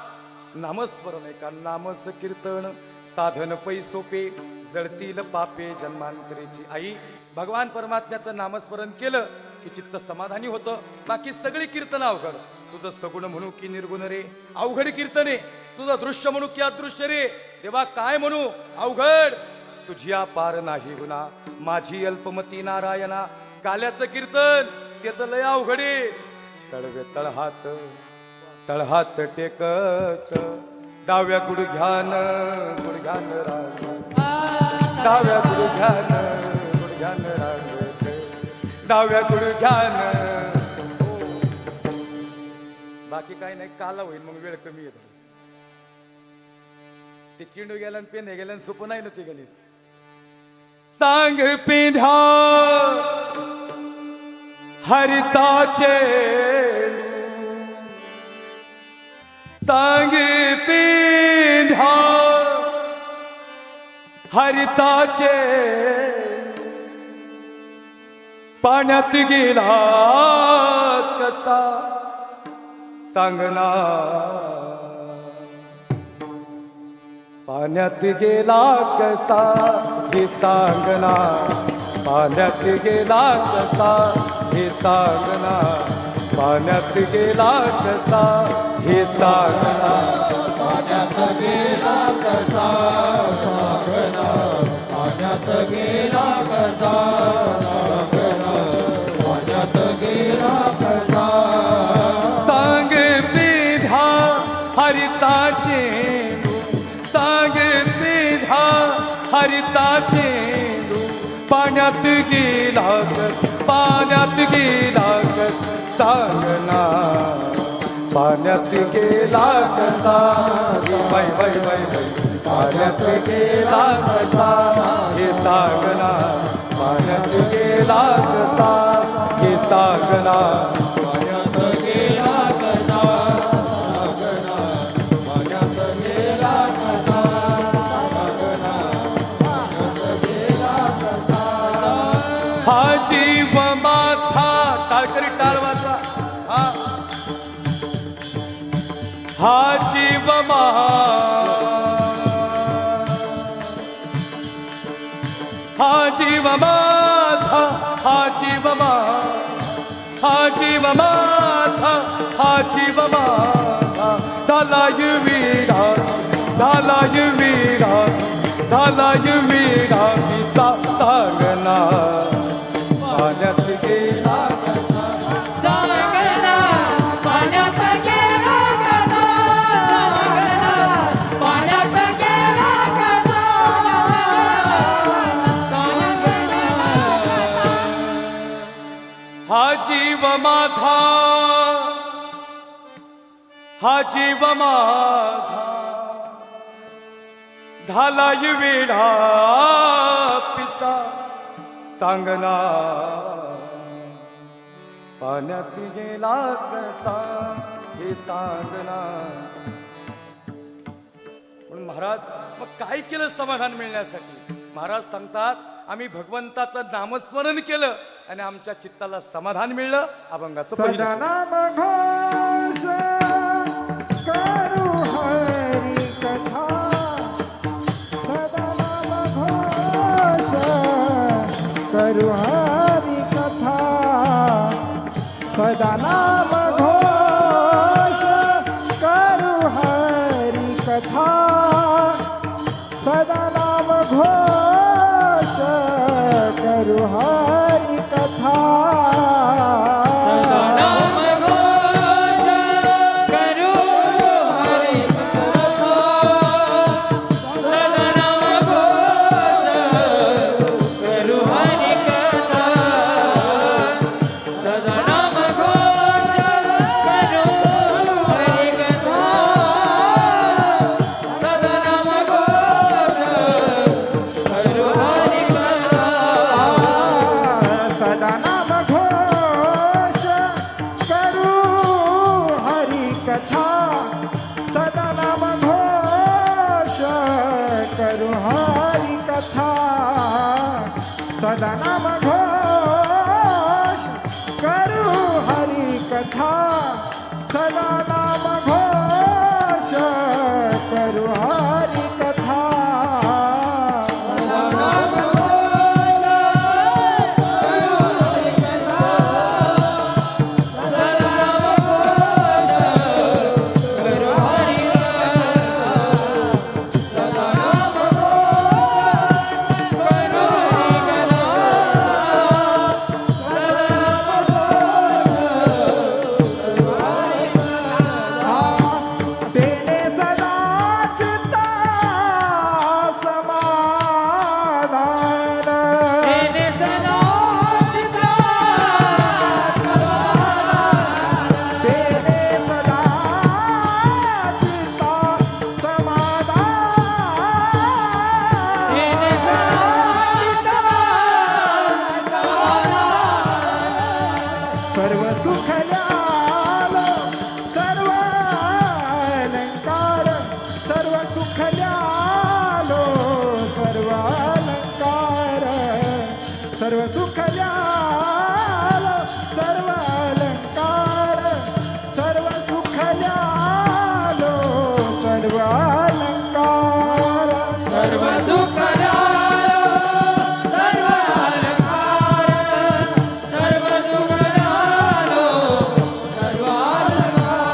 नामस्मरण आहे का नामस कीर्तन साधन पै सोपे जळतील पापे जन्मांतरेची. आई भगवान परमात्म्याचं नामस्मरण केलं की चित्त समाधानी होतं. बाकी सगळी कीर्तन अवघड. तुझं सगुण म्हणू की निर्गुण रे अवघड कीर्तने. तुझं दृश्य म्हणू की अदृश्य रे देवा काय म्हणू अवघड. तुझी पार नाही गुना माझी अल्पमती नारायणा. काल्याचं कीर्तन ते तर लय अवघडे. तळवे तळहात तळहात टेकत डाव्या गुडघ्यान गुडघ्यान रांग डाव्या गुडघ्यान गुडघ्यान रांगत डाव्या गुडघ्यान. बाकी काही नाही काला होईल मग वेळ कमी येत. ते चिंडू गेला आणि पेन गेला आणि सोपं नाही ना ते गणित. सांग पिंध्या हरिताचे सांग पिंध्या हरिताचे पाण्यात गेला कसा सांगना. पाण्यात गेला कसा हे सांगना. पाण्यात गेला कसा हे सांगना. पाण्यात गेला कसा हे सांगना. पाण्यात गेला कसा सांगना. पाण्यात गेला कसा सांगना. पाण्यात गेला कसा सांग पिधा हरिताचे सांग पिधा हरिताचे पाण्यात गेला पाण्यात गेला सांगना. पाण्यात गेला कसा बाई बाई बाई बाई. पाण्यात गेला कसा हे सांगना. पाण्यात गेला कसा हे सांगना. पाण्यात गेला कसा सांगना. पाण्यात गेला कसा सांगना. पाण्यात गेला कसा. हा जीव माझा टाळकरी टाळवाचा हा जीव हा जीव माझा हा जीव हा जीव माझा हा जीव माझा. झाला युवीरा झाला युवीरा झाला युवीरा गीता सांगना. पाण्यात गेला सांगना. पाण्यात गेला कसा सांगना. पाण्यात गेला कसा सांगना. हा जीव माझा हा जीव माझा झालाय वेढा पिसा सांगना पाण्यात गेला कसा हे सांगना. म्हणून महाराज मग काय केलं समाधान मिळण्यासाठी? महाराज सांगतात आम्ही भगवंताचं नामस्मरण केलं आणि आमच्या चित्ताला समाधान मिळलं. अभंगाचं पहिलं सदा नाम घोष करू हरी कथा. सदा नाम घोष करू हरी कथा. सदा नाम घोष करू हरी कथा. सदा नाम घोष करू हरी कथा. नाम घोष करू हरी कथा. सदा नाम घोष करू हरी कथा. सदा नाम घोष करू हरी कथा. सदा नाम घोष करू हरी कथा. सदा नाम घोष करू हरी कथा. सदा नाम घोष करू हरी कथा. सदा नाम घोष करू हरी कथा. सदा नाम घोष करू हरी कथा. तेने सदा चित्ता समाधान. तेने सदा चित्ता तेने सदा चित्ता समाधान. तेने सदा चित्ता सर्व सुख ल्यालो सर्व अलंकार. सर्व सुख ल्यालो सर्व अलंकार. सर्व सुख ल्यालो सर्व अलंकार. सर्व सुख ल्यालो सर्व अलंकार. सर्व सुख ल्यालो सर्व अलंकार. सर्व सुख ल्यालो सर्व अलंकार.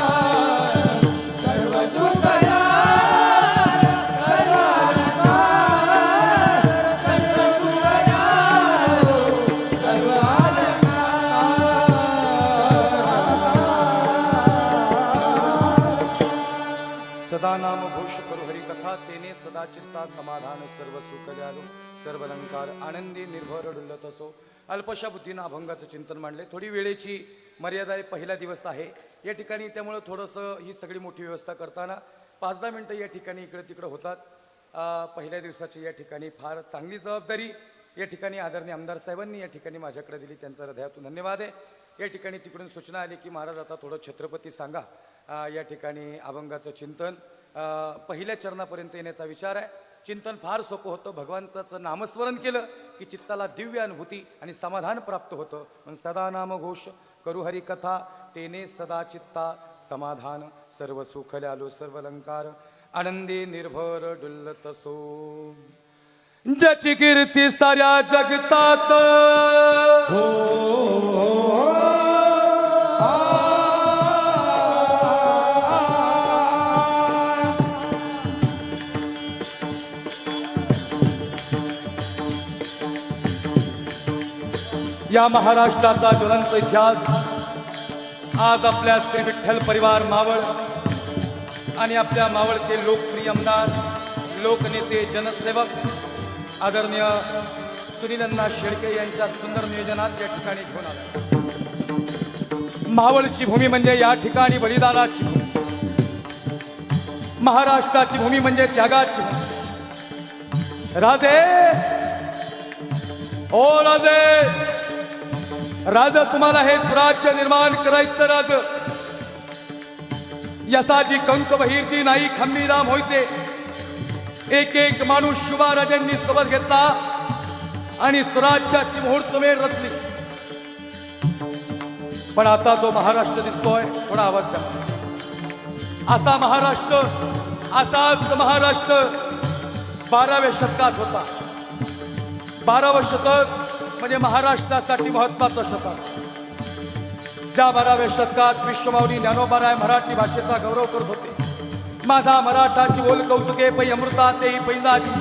सर्व सुख ल्यालो सर्व अलंकार. सर्व सुख ल्यालो सर्व अलंकार. सदा नाम घोष करू हरी कथा. तेने सदा चित्ता समाधान. सर्व सुख द्यालो सर्व अलंकार. आनंदी निर्भर डुलत असो. अल्पशा बुद्धीनं अभंगाचं चिंतन मांडले. थोडी वेळेची मर्यादा आहे. पहिला दिवस आहे या ठिकाणी, त्यामुळे थोडंसं ही सगळी मोठी व्यवस्था करताना 5-10 मिनटं या ठिकाणी इकडे तिकडे होतात. पहिल्या दिवसाची या ठिकाणी फार चांगली जबाबदारी या ठिकाणी आदरणीय आमदार साहेबांनी या ठिकाणी माझ्याकडे दिली. त्यांचा हृदयातून धन्यवाद आहे. या ठिकाणी तिकडून सूचना आली की महाराज आता थोडं छत्रपती सांगा. या ठिकाणी अभंगाचं चिंतन पहिल्या चरणापर्यंत येण्याचा विचार आहे. चिंतन फार सोपं होतं. भगवंताचं नामस्मरण केलं की चित्ताला दिव्य अनुभूती आणि समाधान प्राप्त होतं. म्हणून सदा नाम घोष करू हरी कथा. तेने सदा चित्ता समाधान. सर्व सुख ल्यालो सर्व अलंकार. आनंदी निर्भर डुल्लत सो. ज्याची कीर्ती साऱ्या जगतात या महाराष्ट्राचा ज्वलंत इतिहास आज आपल्या श्री विठ्ठल परिवार मावळ आणि आपल्या मावळचे लोकप्रिय आमदार, लोकनेते, जनसेवक आदरणीय सुनीलअण्णा शेळके यांच्या सुंदर नियोजनात या ठिकाणी घेऊन आला. मावळची भूमी म्हणजे या ठिकाणी बलिदानाची भूमी, महाराष्ट्राची भूमी म्हणजे त्यागाची भूमी. राजे, ओ राजे, राज तुम्हाला हे स्वराज्य निर्माण करायचं राज. यसाची कंक बहिरची नाही खंबीराम होते. एक एक माणूस शुभा राजांनी सोबत घेतला आणि स्वराज्याची मुहूर्तमेढ रचली. पण आता जो महाराष्ट्र दिसतोय, थोडा आवाज द्या. असा महाराष्ट्र, असाच महाराष्ट्र 12व्या शतकात होता. 12वं शतक म्हणजे महाराष्ट्रासाठी महत्वाचं शतक. ज्या 12व्या शतकात विश्वमाऊली ज्ञानोबाराय मराठी भाषेचा गौरव करत होते. माझा मराठाची बोल कौतुके पै अमृता तेही पैजाची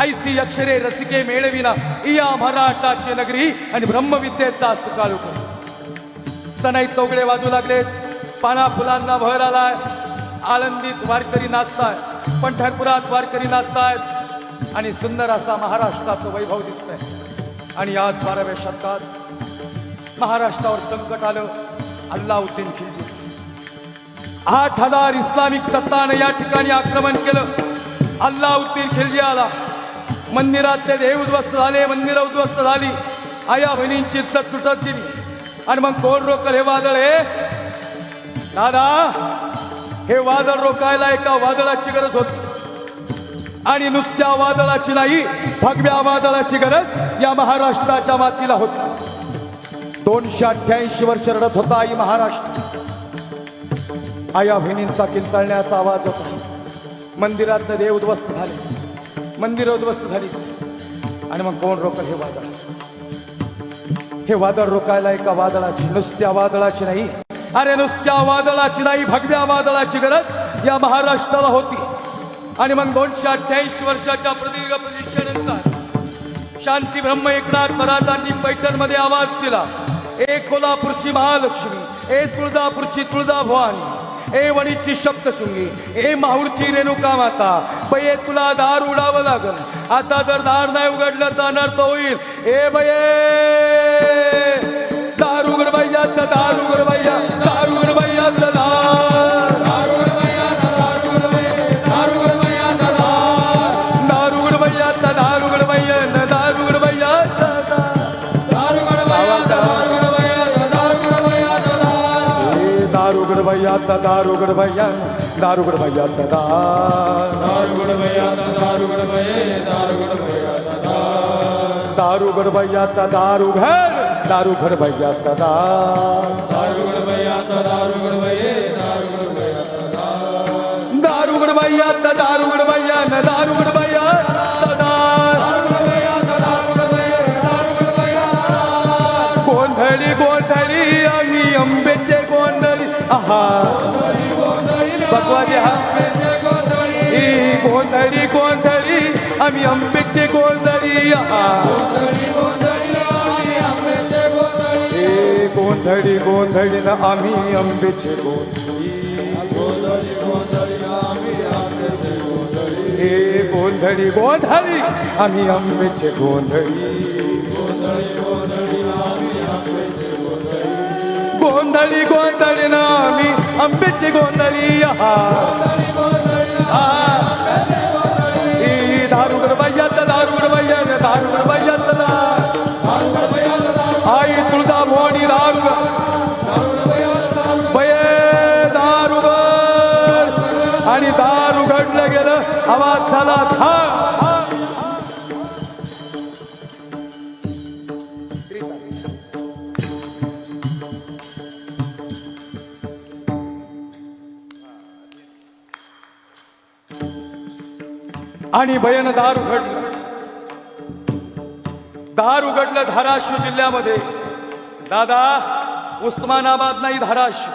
ऐसी अक्षरे रसिके मेळविना इया मराठाची नगरी आणि ब्रह्मविद्येचा सुकाळू. सनाई चौगडे वाजू लागले, पाना फुलांना बहर आलाय. आळंदीत वारकरी नाचताय, पंढरपुरात वारकरी नाचतायत आणि सुंदर असा महाराष्ट्राचं वैभव दिसतंय. आणि आज 12व्या शतकात महाराष्ट्रावर संकट आलं. अल्लाउद्दीन खिलजी 8000 इस्लामिक सत्तानं या ठिकाणी आक्रमण केलं. अल्लाउद्दीन खिलजी आला. मंदिरातले देव उद्ध्वस्त झाले, मंदिरं उद्ध्वस्त झाली. आया बहिणींची इज्जत तुटत गेली. आणि मग कोण रोकल हे वादळ? हे दादा, हे वादळ रोकायला एका वादळाची गरज होती. आणि नुसत्या वादळाची नाही, भगव्या वादळाची गरज या महाराष्ट्राच्या मातीला होती. 288 वर्ष रडत होता आई महाराष्ट्र. आया बहिणींचा किंचाळण्याचा आवाज होता. मंदिरात देव उद्ध्वस्त झाले, मंदिरं उद्ध्वस्त झाली. आणि मग कोण रोकल हे वादळ? हे वादळ रोकायला एका वादळाची, नुसत्या वादळाची नाही, अरे नुसत्या वादळाची नाही, भगव्या वादळाची गरज या महाराष्ट्राला होती. आणि मग 288 वर्षाच्या प्रदीर्घ प्रतीक्षेनंतर शांती ब्रह्म एकनाथ महाराजांनी पैठणमध्ये आवाज दिला. एक कोल्हापूरची महालक्ष्मी, एक तुळजापूरची तुळजाभवानी, ए वणीची सप्तशृंगी, ए माहूरची रेणुका माता, बये तुला दार उडावं लागल. आता जर दार नाही उघडलं तर अनर्थ होईल. ए बये, दार उघड बाईया, दार उघड बाईया, दार उघड बाईया, दार उघड बाईया, दार उघड बाईया, दार उघड बाईया, दार उघड बाईया, दार उघड बाईया, दार उघड बाईया, दार उघड बाईया, दार उघड बाईया, दार उघड बाईया, दार उघड बाईया, दार उघड बाईया, दार उघड बाईया, दार उघड बाईया, दार उघड बाईया, दार उघड बाईया, दार उघड बाईया, दार उघड, दार उघड बाईया, दार उघड बाईया, दार उघड बाईया, दार उघड बाईया, दार उघड बाईया, दार उघड बाईया, गोंधळी गोंधळी आम्ही अंबेचे गोंधळी. आहा बकवादी हा गोंधळी गोंधळी आम्ही अंबेचे गोंधळी. आहा गोंधळी गोंधळी ना आम्ही अंबेचे गोंधळी. हे गोंधळी गोंधळी आम्ही अंबेचे गोंधळी. गोंधळी गोंधळी ना आम्ही अंबेची गोंधळी. दारुगड बाईयात, दारुगड बाईया, दारुगड बाईयात, आई तुळजा भवानी दारुगड बये दारुगड. आणि दार उघडलं गेलं, आवाज झाला था. आणि भयन दार उघडलं. दार उघडलं धाराशिव जिल्ह्यामध्ये. दादा, उस्मानाबाद नाही धाराशिव,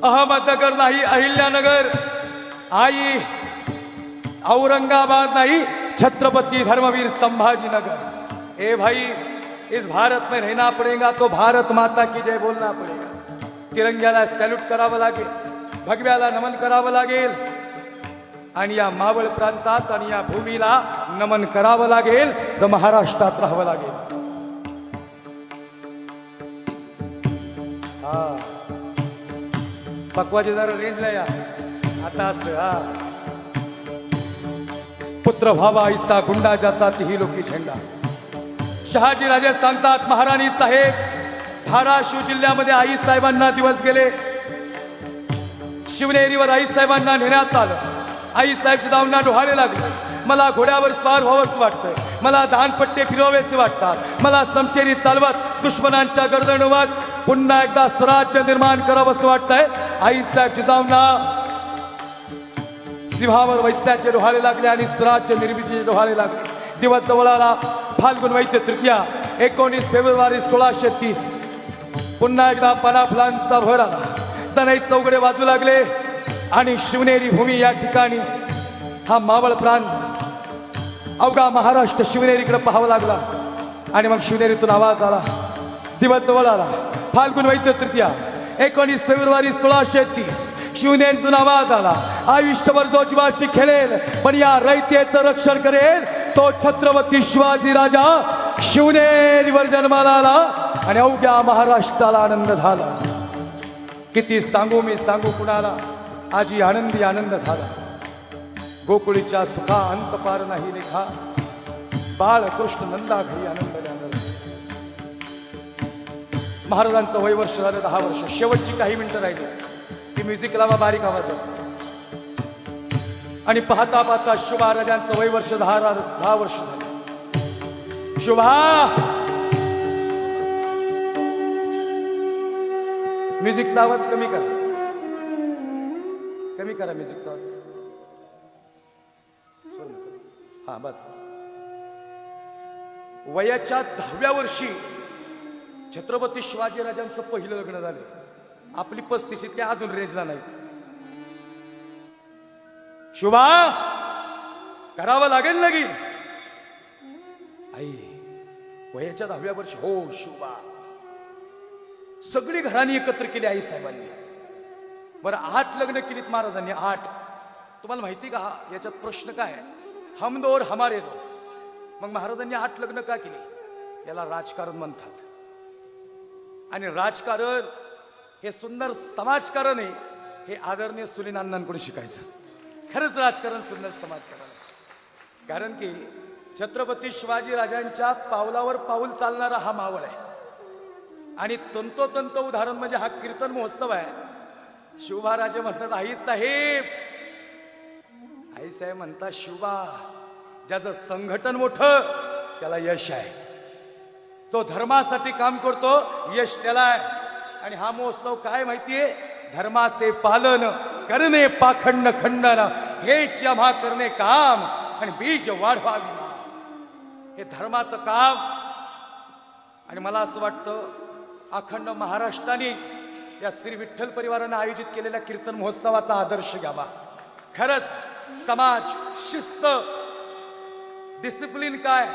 अहमदनगर नाही अहिल्यानगर, आई औरंगाबाद नहीं, छत्रपति धर्मवीर संभाजीनगर। ए भाई, इस भारत में रहना पड़ेगा तो भारत माता की जय बोलना पड़ेगा। तिरंग्याला सॅल्यूट करावं लागेल, भगव्याला नमन करावं लागेल आणि या मावळ प्रांतात आणि या भूमीला नमन करावं लागेल, तर महाराष्ट्रात राहावं लागेल। पकवाजी जरा रेंजला या आता असं पुत्र व्हावा ऐसा गुंडा ज्याचा तीही लोकी झेंडा. शहाजी राजे सांगतात महाराणी साहेब धाराशिव जिल्ह्यामध्ये आई साहेबांना दिवस गेले. शिवनेरीवर आई साहेबांना नेण्यात आलं. आई साहेब जिजाऊंना डोहाळे लागले. मला घोड्यावर स्वार व्हावंच वाटतंय, मला दानपट्टे फिरवावेसे वाटतात, मला समशेरी चालवत दुश्मनांच्या गर्दणीवर पुन्हा एकदा स्वराज्य निर्माण करावंसं वाटतंय. आई साहेब जिजाऊंना सिंहावर वैसल्याचे डोहाळे लागले आणि स्वराज्य निर्मितीचे डोहाळे लागले. दिवस जवळ आला. फाल्गुन वैद्य तृतीया 19 फेब्रुवारी 1630. पुन्हा एकदा पाना फुलांचा भर आला. सनई चौघडे वाजू लागले आणि शिवनेरी भूमी या ठिकाणी हा मावळ प्रांत अवघा महाराष्ट्र शिवनेरीकडे पाहावा लागला. आणि मग शिवनेरीतून आवाज आला. दिवस जवळ आला. फाल्गुन वैद्य तृतीया 19 फेब्रुवारी 1630. शिवनेरीतून आवाज आला. आयुष्यभर जो जीवाशी खेळेल पण या रयतेचं रक्षण करेल तो छत्रपती शिवाजी राजा शिवनेरीवर जन्माला आला आणि अवघ्या महाराष्ट्राला आनंद झाला. किती सांगू मी सांगू कुणाला, आजी आनंदी आनंद झाला. गोकुळीच्या सुखा अंत पार नाही लेखा, बाळकृष्ण नंदा घरी आनंद झाला. महाराजांचं वय वर्ष झालं 10 वर्ष. शेवटची काही मिनिटं राहिली की म्युझिक लावा बारीक आवाजात. आणि पाहता पाहता शुभा राजांचं वय वर्ष 10 वर्ष झालं. शुभा म्युझिकचा आवाज कमी करा, कमी करा म्युझिकचा आवाज. हा बस. वयाच्या 10व्या वर्षी छत्रपती शिवाजी राजांचं पहिलं लग्न झालं. आपली 35 ते अजून रेजला नाहीत. शुभा करावं लागेल लगीन. आई वयाच्या 10व्या वर्षी. हो शुभा. सगळी घराणी एकत्र केली आई साहेबांनी. बरं 8 लग्न केलीत महाराजांनी. 8. तुम्हाला माहिती का याच्यात प्रश्न काय? हम दो और हमारे दो. मग महाराजांनी 8 लग्न का केली? याला राजकारण म्हणतात. आणि राजकारण हे सुंदर समाजकारण आहे. हे आदरणीय सुनील अण्णांकडून शिकायचं. खरंच राजकारण सुंदर समाजकारण. कारण की छत्रपती शिवाजी राजांच्या पावलावर पाऊल चालणारा हा मावळ आहे. आणि तंतोतंत उदाहरण म्हणजे हा कीर्तन महोत्सव आहे. शिवबाराजे म्हणतात आई साहेब. आई साहेब म्हणतात शिवबा ज्याचं संघटन मोठं त्याला यश आहे. तो धर्मासाठी काम करतो यश त्याला आहे. आणि हा महोत्सव काय माहितीये? धर्माचे पालन करणे पाखंड खंडन हेच आम्हा करणे काम आणि बीज वाढवावी ना. हे धर्माचं काम. आणि मला असं वाटतं अखंड महाराष्ट्राने या श्री विठ्ठल परिवाराने आयोजित केलेल्या कीर्तन महोत्सवाचा आदर्श घ्यावा. खरंच समाज शिस्त डिसिप्लिन काय,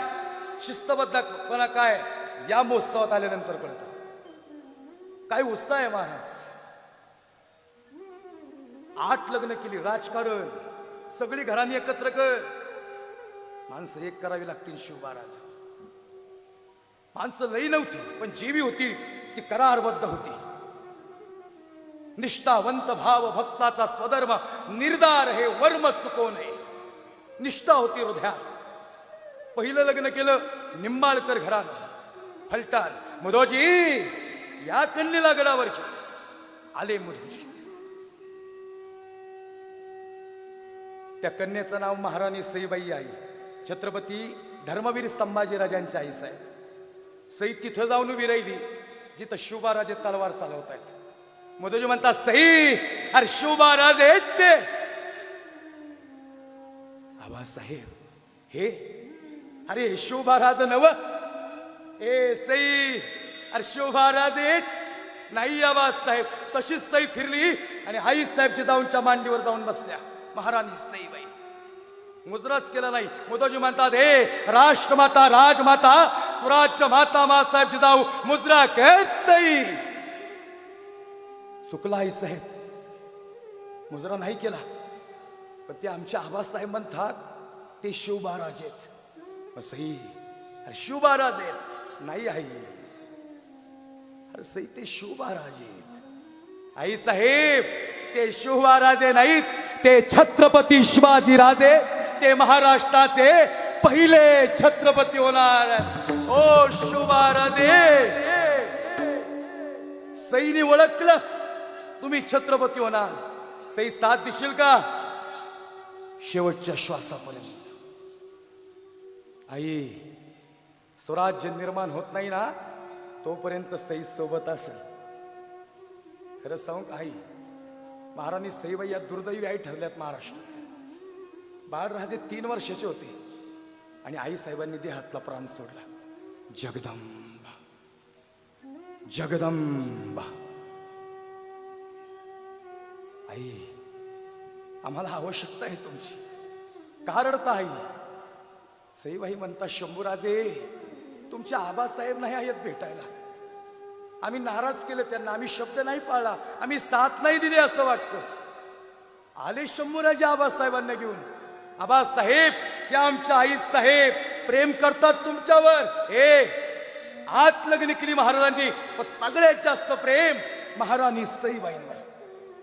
शिस्तबद्धपणा काय या महोत्सवात आल्यानंतर कळतं. काय उत्साह आहे महाराज. 8 लग्न केली. राजकारण सगळी घरांनी एकत्र कर. माणसं एक करावी लागतील. शिवबाराज माणसं लई नव्हती पण जीवी होती ती करारबद्ध होती. निष्ठावंत भाव भक्ताचा स्वधर्म निर्धार हे वर्म चुकवू नये. निष्ठा होती हृदयात. पहिलं लग्न केलं निंबाळकर घरानं. फलटण मुधोजी या कन्येला गडावर आले. मुधोजी त्या कन्येचं नाव महाराणी सईबाई आई. छत्रपती धर्मवीर संभाजीराजांची आई साहेब. सई तिथं जाऊन उभी राहिली जिथं शिवबाराजे तलवार चालवतायत. मुधोजी म्हणतात सई अरे शिवबाराजे आहेत ते. आबासाहेब हे अरे शिवबाराज नव. ए सई अरे शिवबाराजे आहेत नाही. आबासाहेब तशीच सई फिरली आणि आई साहेब जिजाऊंच्या मांडीवर जाऊन बसल्या. महाराणी सईबाई. मुजराच केला नाही. मुधोजी म्हणतात हे राष्ट्रमाता राजमाता स्वराज्य माता मासाहेब जिजाऊ मुजरा कर सई. चुकला आई साहेब. मुजरा नाही केला. पण ते आमच्या आबासाहेब म्हणतात ते शिवबाराजे आहेत. सई अरे शिवबाराजे आहेत नाही आई. अरे सई ते शिवबाराजे आहेत. आई साहेब ते शिवबाराजे नाहीत. ते छत्रपती शिवाजी राजे ते महाराष्ट्राचे पहिले छत्रपती होणार. ओ शुभाराजे, सईनी ओळखलं तुम्ही छत्रपती होणार. सई साथ देशील का शेवटच्या श्वासापर्यंत? आई, स्वराज्य निर्माण होत नाही ना तोपर्यंत सई सोबत असेल. खरं सांगू का आई, महाराणी सईबाई या दुर्दैवी आई ठरल्यात महाराष्ट्रात. बाळराजे 3 वर्षाचे होते आणि आई साहेबांनी देहातला प्राण सोडला. जगदंबा, जगदंबा. आई, आम्हाला आवश्यकता आहे तुमची. का रडता आई? सईबाई म्हणता, शंभूराजे तुमचे आबासाहेब नाही आहेत भेटायला. आम्ही नाराज केलं त्यांना, आम्ही शब्द नाही पाळला, आम्ही साथ नाही दिली असं वाटतं. आले शंभूराजे आबासाहेबांना घेऊन. आबासाहेब, या आमच्या आई साहेब प्रेम करतात तुमच्यावर. आत लग्न केली महाराजांनी, पण सगळ्यात जास्त प्रेम महाराणी सईबाईंवर.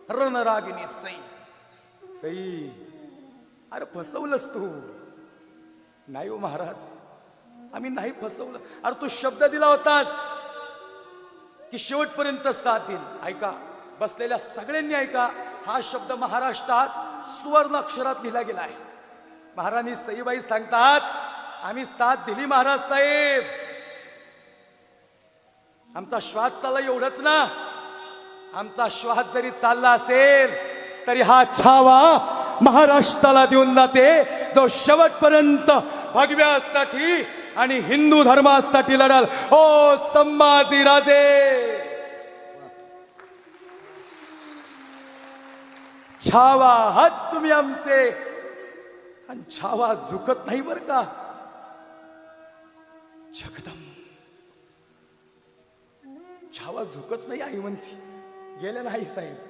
रणरागिनी सई. सई, अरे फसवलंस तू. नाही हो महाराज, आम्ही नाही फसवलं. अरे तू शब्द दिला होतास की शेवटपर्यंत साथ देईल. ऐका, बसलेल्या सगळ्यांनी ऐका, हा शब्द महाराष्ट्रात सुवर्ण अक्षरात लिहिला गेला आहे. महाराणी सईबाई सांगतात, आम्ही साथ दिली महाराज साहेब. आमचा श्वास चालला एवढंच ना, आमचा श्वास जरी चालला असेल तरी हा छावा महाराष्ट्राला देऊन जाते, जो शेवटपर्यंत भगव्यासाठी आणि हिंदू धर्मासाठी लढाल. ओ संभाजी राजे, छावा हात तुम्ही आमचे, आणि छावा झुकत नाही बर का. जगदम, छावा झुकत नाही आई म्हणती. गेले नाही साहेब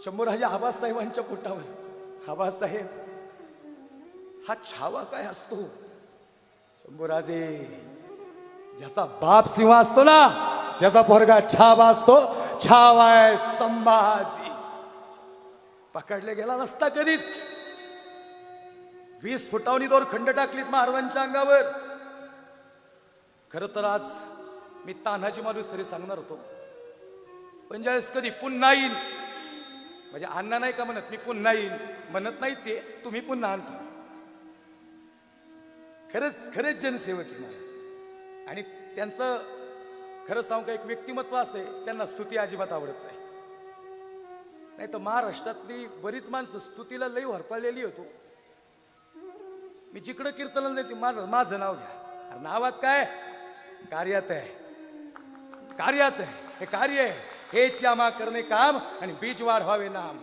शंभूराजे आबासाहेबांच्या पोटावर. आबासाहेब, हा छावा काय असतो? शंभूराजे, ज्याचा बाप सिंह असतो ना त्याचा पोरगा छावा असतो. छावा आहे संभाजी. पकडले गेला नसता कधीच. 20 फुटावनी दोरखंड टाकलीत महाराजांच्या अंगावर. खर तर आज मी तान्हाजी मालुसरे सांगणार होतो, पण ज्यावेळेस कधी पुन्हा येईन, म्हणजे अण्णा नाही का म्हणत, मी पुन्हा येईन म्हणत नाही ते, तुम्ही पुन्हा आणता. खरंच खरेच जनसेवक आहे महाराज. आणि त्यांचं खरं सांगू का, एक व्यक्तिमत्व असे, त्यांना स्तुती अजिबात आवडत नाही. नाही तर महाराष्ट्रातली बरीच माणसं स्तुतीला लई हरपळलेली होतो. मी जिकडं कीर्तन नाही, माझं नाव घ्या. अरे नावात काय, कार्यात आहे. कार्यात आहे, हे कार्य आहे. हेच यामा करणे काम आणि बीज वाढवावे नाम.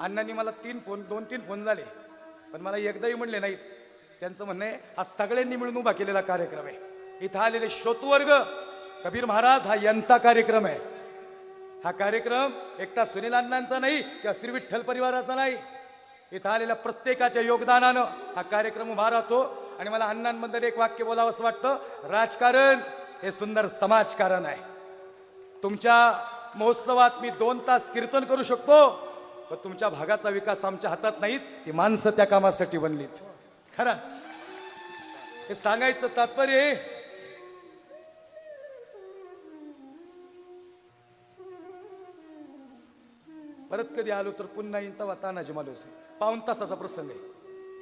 अण्णांनी मला 2-3 फोन झाले, पण मला एकदाही म्हणले नाहीत. त्यांचं म्हणणं आहे, हा सगळ्यांनी मिळून उभा केलेला कार्यक्रम आहे. इथं आलेले श्रोतवर्ग, कबीर महाराज हा यांचा कार्यक्रम आहे. हा कार्यक्रम एकटा सुनील अण्णांचा नाही किंवा श्री विठ्ठल परिवाराचा नाही. इथं आलेल्या प्रत्येकाच्या योगदानानं हा कार्यक्रम उभा राहतो. आणि मला अण्णांबद्दल एक वाक्य बोलावं असं वाटतं, राजकारण हे सुंदर समाजकारण आहे. तुमच्या महोत्सवात मी 2 तास कीर्तन करू शकतो, पण तुमच्या भागाचा विकास आमच्या हातात नाहीत. ती माणसं त्या कामासाठी बनलीत. खरंच हे सांगायचं तात्पर्य आहे. परत कधी आलो तर पुन्हा येईन तवा तानाजी मालुसरे. 1 तासाचा प्रसंग आहे.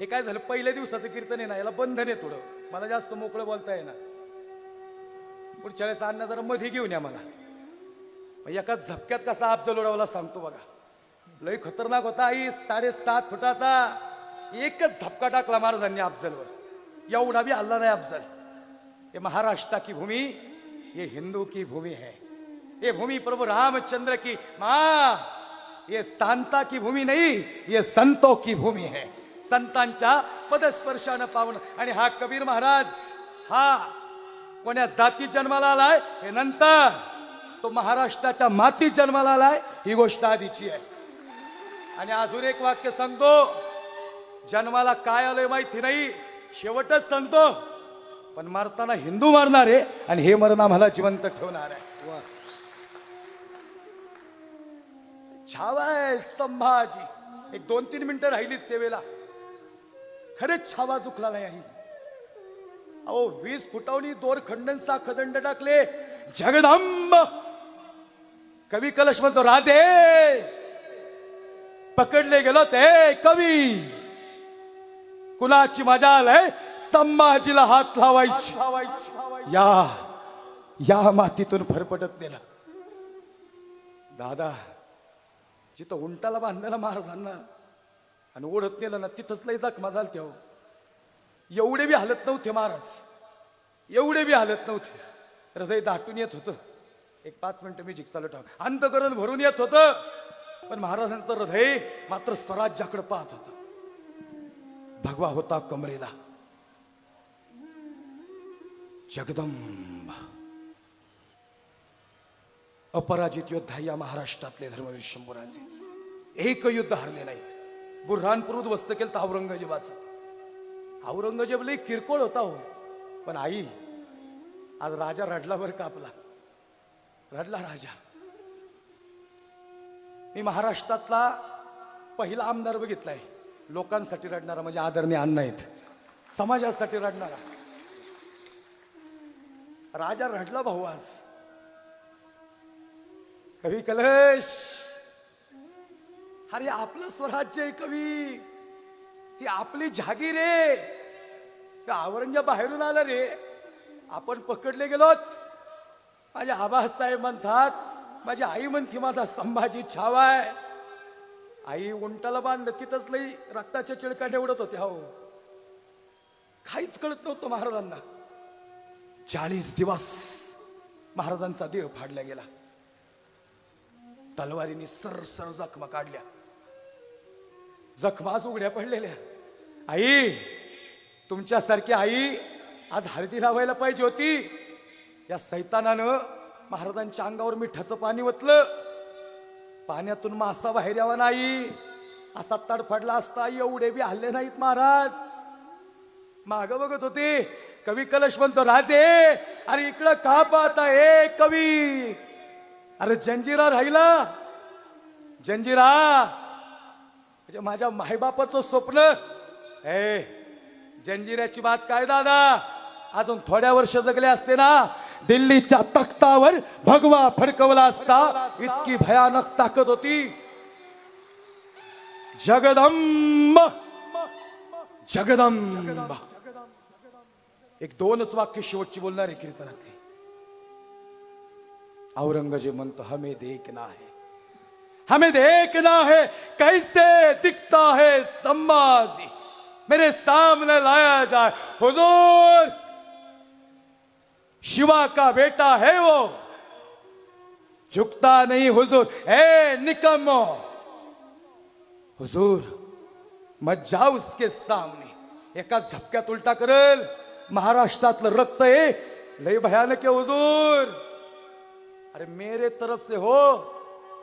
हे काय झालं, पहिल्या दिवसाचं कीर्तन आहे ना, याला बंधन आहे थोडं, मला जास्त मोकळं बोलता येणार. पुढच्या वेळेस अण्णा जरा मध्ये घेऊन या मला. एका झपक्यात कसा अफजल उडवला सांगतो बघा. लय खतरनाक होता. आई 7.5 फुटाचा एकच झपका टाकला महाराजांनी अफजलवर. एवढा भी हल्ला नाही अफजल. ये महाराष्ट्र की भूमि, ये हिंदू की भूमि है. ये भूमि प्रभु रामचंद्र की माँ, ये सांता की भूमि नहीं, ये संतों की भूमि है. संतांच्या पदस्पर्शानं पावन. आणि हा कबीर महाराज हा कोण्या जाती जन्माला आलाय हे नंतर, तो महाराष्ट्राच्या माती जन्माला आलाय ही गोष्ट आधीची आहे. आणि अजून एक वाक्य सांगतो, जन्माला काय आलंय माहिती नाही, शेवटच सांगतो, पण मारताना हिंदू मारणार आहे आणि हे मरण आम्हाला जिवंत ठेवणार आहे. छावा आहे संभाजी. एक 2-3 मिनिटं राहिलीच सेवेला. खरेच छावा चुकला नाही आई. अहो 20 फुटावनी दोर खंडनसा खदंड टाकले. जगदंब कवी कलश म्हणतो राजे पकडले गेलो ते कवी. कुणाची मजाल आहे संभाजीला हात लावायची. या मातीतून फरफटत नेला. दादा जिथं उंटाला बांधलेला महाराजांना आणि ओढत नेलं ना तिथंच लय जखमा झालत्या हो. एवढे बी हालत नव्हते महाराज, एवढे बी हालत नव्हते. हृदय दाटून येत होतं. एक 5 मिनिटं म्युझिक चालू ठेव. अंतकरण भरून येत होतं, पण महाराजांचं हृदय मात्र स्वराज्याकडे पाहत होतं. भगवा होता कमरेला. जगदंब अपराजित योद्धा या महाराष्ट्रातले धर्मवीर शंभूराजे. एक युद्ध हरले नाहीत. बुऱ्हाणपूर उद्ध्वस्त केलं तर औरंगजेबाचं. औरंगजेब लई किरकोळ होता हो, पण आई आज राजा रडला वर कापला. रडला राजा. मी महाराष्ट्रातला पहिला आमदार बघितलाय लोकांसाठी रडणारा, म्हणजे आदरणीय अण्णा आहेत, समाजासाठी रडणारा. राजा रडला भाऊ आज. कवी कलश अरे आपलं स्वराज्य आहे कवी, ही आपली जागीर रे. औरंगजेब बाहेरून आला रे, आपण पकडले गेलोत. माझे आबासाहेब म्हणतात, माझी आई म्हणते माझा संभाजी छावा आहे. आई उंटाला बांधलं तिथंच लई रक्ताच्या चिळकाट्या उडत होत्या हो. काहीच कळत नव्हतं महाराजांना. 40 दिवस महाराजांचा देह फाडला गेला. तलवारीने सरसर जखमा काढल्या. जखमाच उघड्या पडलेल्या. आई तुमच्यासारखी आई आज हळदी लावायला पाहिजे होती. या सैतानानं महाराजांच्या अंगावर मिठाचं पाणी ओतलं. पाण्यातून मासा बाहेर यावा नाही असा तडफडला असता. एवढे बी हल्ले नाहीत महाराज. माग बघत होते. कवी कलश म्हणतो राजे अरे इकडं का पाहता हे कवी. अरे जंजिरा राहिला. जंजिरा म्हणजे माझ्या मायबापाचं स्वप्न. हे जंजिऱ्याची बात काय दादा. अजून थोड्या वर्ष जगले असते ना दिल्लीच्या तख्तावर भगवा फडकवला असता. इतकी भयानक ताकद होती. जगदंब जगदंब. एक 2च वाक्य शेवटची बोलणार आहे कीर्तनातली. औरंगजेब म्हणतो हमें देखना है, हमें देखना है कैसे दिखता है संभाजी. मेरे सामने लाया जाए. हुजूर शिवा का बेटा है वो, झुकता नहीं हुजूर. ए निकम्मो हुजूर मत जाओ उसके सामने. एका झपक्यात उलटा करेल. महाराष्ट्रातलं रक्त आहे लय भयानक आहे हुजूर. अरे मेरे तरफ से हो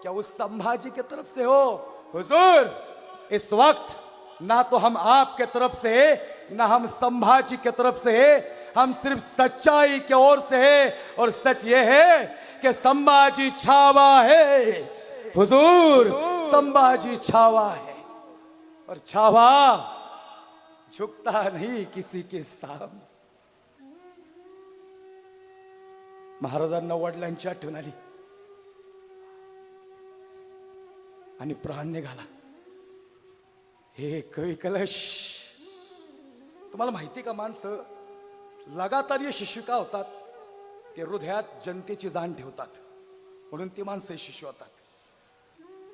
क्या उस संभाजी के तरफ से हो. हुजूर इस वक्त ना तो हम आपके तरफ से है ना हम संभाजी के तरफ से है. हम सिर्फ सच्चाई की ओर से है. और सच ये है कि संभाजी छावा है. हुजूर संभाजी छावा है. और छावा झुकता नहीं किसी के सामने. महाराजांना वडिलांची आठवण आली आणि प्राण निघाला. हे कवी कलश तुम्हाला माहिती का माणसं लगातार यशस्वी का होतात. ते हृदयात जनतेची जाण ठेवतात म्हणून ती माणसं यशस्वी होतात.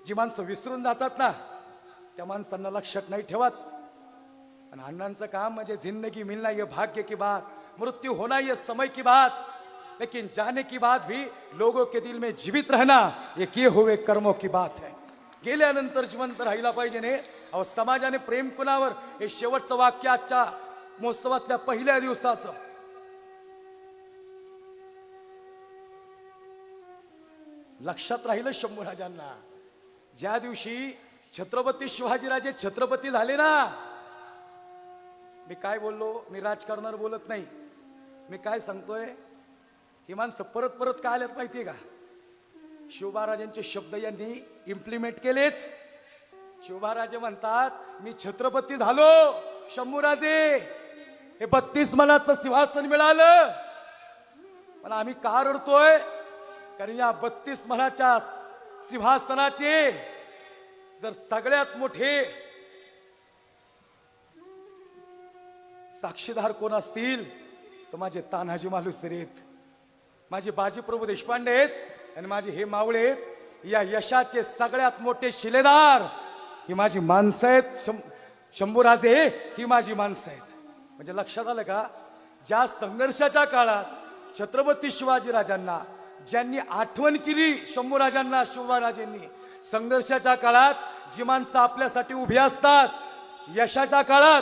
जी माणसं विसरून जातात ना त्या माणसांना लक्षात नाही ठेवत. आणि अण्णांचं काम म्हणजे जिंदगी मिलना ये भाग्य की बात, मृत्यू होना ये समय की बात, लेकिन जाने की बात भी लोगों के दिल में जीवित रहना ये किए हुए कर्मों की बात है. गेल्यानंतर जिवंत राहिला पाहिजे ने. अहो समाजाने प्रेम कुणावर हे शेवटचं वाक्य आजच्या महोत्सवातल्या पहिल्या दिवसाचं. लक्षात राहिलं शंभूराजांना. ज्या दिवशी छत्रपती शिवाजीराजे छत्रपती झाले ना. मी काय बोललो, मी राजकारणावर बोलत नाही. मी काय सांगतोय ही माणसं परत परत काय आल्यात माहितीये का. शिवबाराजांचे शब्द यांनी इम्प्लिमेंट केलेत. शिवबाराजे म्हणतात मी छत्रपती झालो शंभूराजे, हे 32 मनाचं सिंहासन मिळालं, पण आम्ही का रडतोय? कारण या 32 मनाच्या सिंहासनाचे जर सगळ्यात मोठे साक्षीदार कोण असतील तर माझे तान्हाजी मालुसरे आहेत, माझे बाजीप्रभू देशपांडे आहेत आणि माझे हे मावळे आहेत. या यशाचे सगळ्यात मोठे शिलेदार ही माझी माणसं आहेत. शंभूराजे ही माझी माणसं आहेत. म्हणजे लक्षात आलं का? ज्या संघर्षाच्या काळात छत्रपती शिवाजीराजांना ज्यांनी आठवण केली, शंभूराजांना शिवराजांनी, संघर्षाच्या काळात जी माणसं आपल्यासाठी उभी असतात, यशाच्या काळात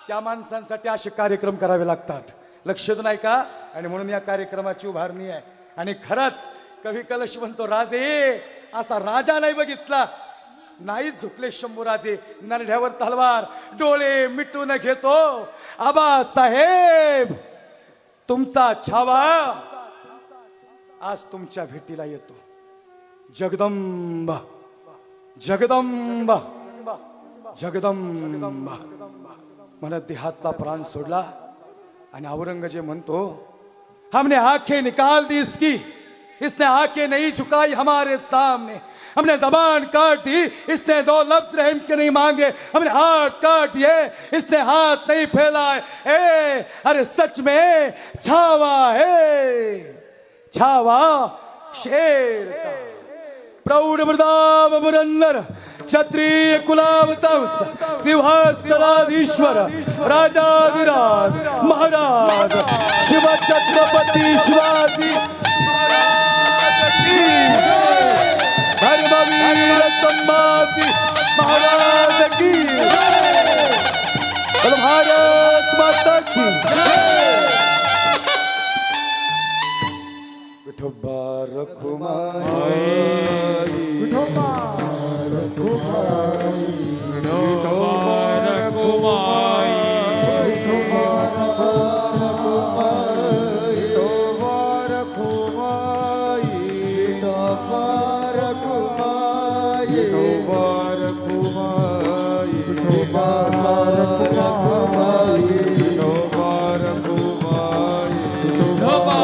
त्या माणसांसाठी असे कार्यक्रम करावे लागतात. लक्षात नाही का? आणि म्हणून या कार्यक्रमाची उभारणी आहे. आणि खरंच कवी कलश म्हणतो, राजे असा राजा नाही बघितला. नाही झुकले शंभूराजे, नरड्यावर तलवार, डोळे मिटून घेतो आबा साहेब तुमचा छावा आज तुमच्या भेटीला येतो. जगदंबा जगदंबा जगदंबा म्हणत देहातला प्राण सोडला. आणि औरंगजेब म्हणतो, हमने आंखें निकाल दी इसकी, इसने आंखें नहीं झुकाई हमारे सामने, हमने जबान काट दी, इसने दो लफ्ज रहम के नहीं मांगे, हमने हाथ काट दिए, इसने हाथ नहीं फैलाए. अरे सच में छावा है, छावा शेर का. प्रौढ प्रताप पुरंदर क्षत्रिय कुलावतंस सिंहासनाधीश्वर राजाधिराज महाराज शिव छत्रपती शिवाजी महाराज की धर्मवीर संभाजी महाराज की बोलो भारत माता की. विठोबा रखुमाई, विठोबा रखुमाई, विठोबा रखुमाई, विठोबा रखुमाई, विठोबा रखुमाई, विठोबा रखुमाई, विठोबा रखुमाई, विठोबा रखुमाई, विठोबा रखुमाई, विठोबा